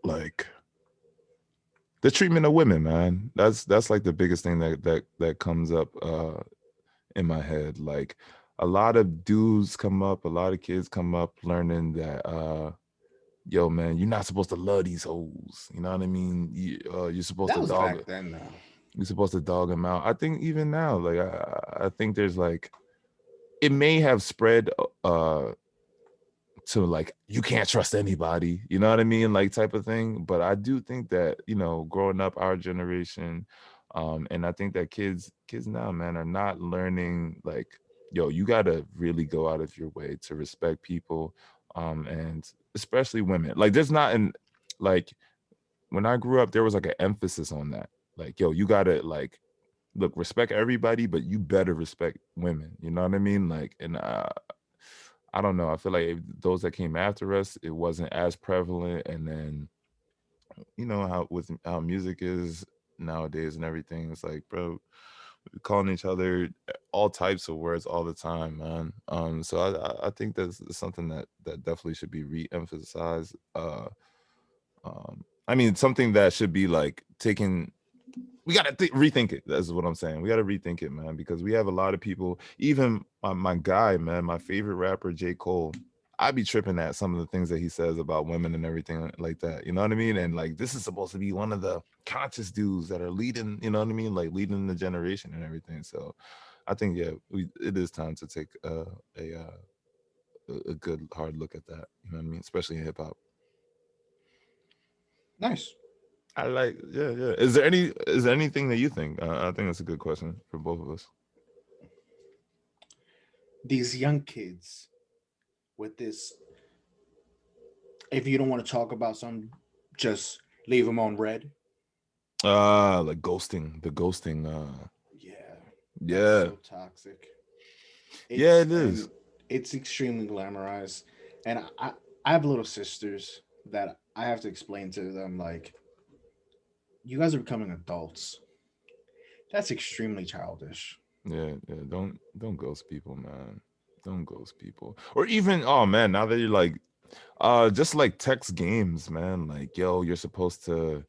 like the treatment of women, man. That's like the biggest thing that comes up in my head. Like a lot of dudes come up, a lot of kids come up learning that yo man, you're not supposed to love these hoes. You know what I mean? You're supposed That to was dog back then, though. you're supposed to dog them out. I think even now, like I think there's like it may have spread to like you can't trust anybody, you know what I mean, like type of thing. But I do think that growing up our generation, and I think that kids now, man, are not learning like, yo, you got to really go out of your way to respect people, and especially women. Like there's not an like when I grew up there was like an emphasis on that, like, yo, you gotta like look, respect everybody, but you better respect women, you know what I mean, like. And I don't know. I feel like those that came after us, it wasn't as prevalent. And then, how with how music is nowadays and everything, it's like, bro, we're calling each other all types of words all the time, man. So I think that's something that definitely should be re-emphasized. I mean, something that should be like taken. We gotta rethink it. That's what I'm saying. We gotta rethink it, man, because we have a lot of people. Even my guy, man, my favorite rapper, J. Cole. I be tripping at some of the things that he says about women and everything like that. You know what I mean? And like, this is supposed to be one of the conscious dudes that are leading. You know what I mean? Like leading the generation and everything. So, I think it is time to take a good hard look at that. You know what I mean? Especially in hip hop. Nice. I like, yeah. Is there anything that you think? I think that's a good question for both of us. These young kids with this, if you don't want to talk about something, just leave them on red. Like ghosting, the ghosting. Yeah, that's Yeah, so toxic. yeah, It's it and is. it's extremely glamorized. And I have little sisters that I have to explain to them like, you guys are becoming adults. That's extremely childish. Yeah. Don't ghost people, man. Don't ghost people. Or even, oh man, now that you're like, just like text games, man. Like, yo, you're supposed to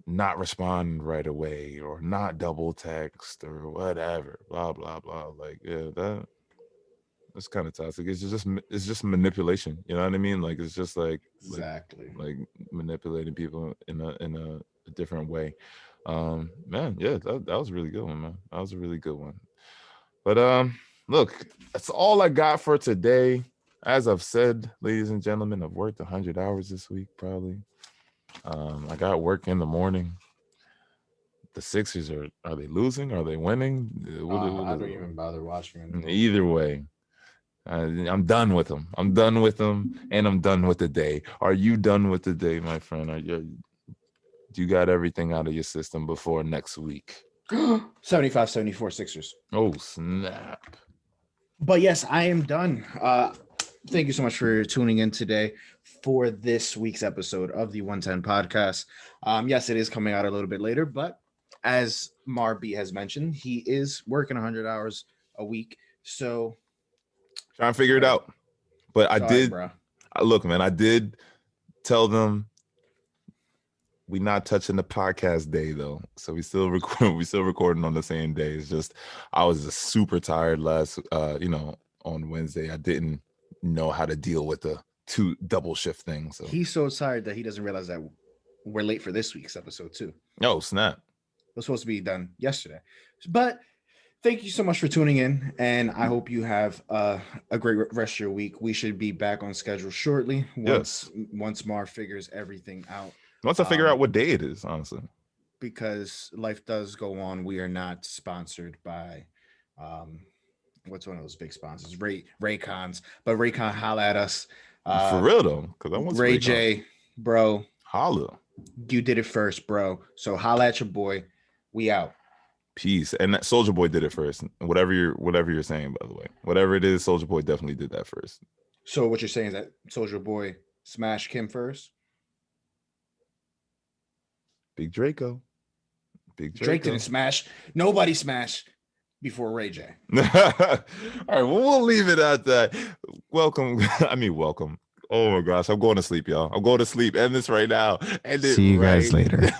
not respond right away or not double text or whatever. Blah blah blah. Like, yeah, that's kind of toxic. It's just manipulation. You know what I mean? Like it's just like Exactly. like manipulating people in a different way. Man, yeah, that was a really good one, man. That was a really good one. But look, that's all I got for today. As I've said, ladies and gentlemen, I've worked 100 hours this week, probably. I got work in the morning. The Sixers are they losing? Are they winning? I don't even bother watching anymore. Either way, I'm done with them. I'm done with them, and I'm done with the day. Are you done with the day, my friend? Do you got everything out of your system before next week? 75-74 Sixers. Oh snap! But yes, I am done. Thank you so much for tuning in today for this week's episode of the 110 podcast. Yes, it is coming out a little bit later, but as Marby has mentioned, he is working 100 hours a week. So Trying to figure it sorry, out. But I sorry, did. bro. Look, man, I did tell them we not touching the podcast day though, so we still record. We still recording on the same day. It's just I was just super tired last, on Wednesday. I didn't know how to deal with the two double shift thing. So He's so tired that he doesn't realize that we're late for this week's episode too. Oh, snap. It was supposed to be done yesterday, but thank you so much for tuning in, and I hope you have a great rest of your week. We should be back on schedule shortly once Mar figures everything out. Once I figure out what day it is, honestly. Because life does go on. We are not sponsored by what's one of those big sponsors? Raycons. But Raycon, holla at us. For real though, because I want Ray J, bro. Holla. You did it first, bro. So holla at your boy. We out. Peace. And that Soldier Boy did it first. Whatever you're saying, by the way. Whatever it is, Soldier Boy definitely did that first. So what you're saying is that Soldier Boy smashed Kim first? Big Draco. Drake didn't smash. Nobody smashed before Ray J. All right, well, we'll leave it at that. Welcome. Oh my gosh, I'm going to sleep, y'all. I'm going to sleep. End this right now. See you guys later.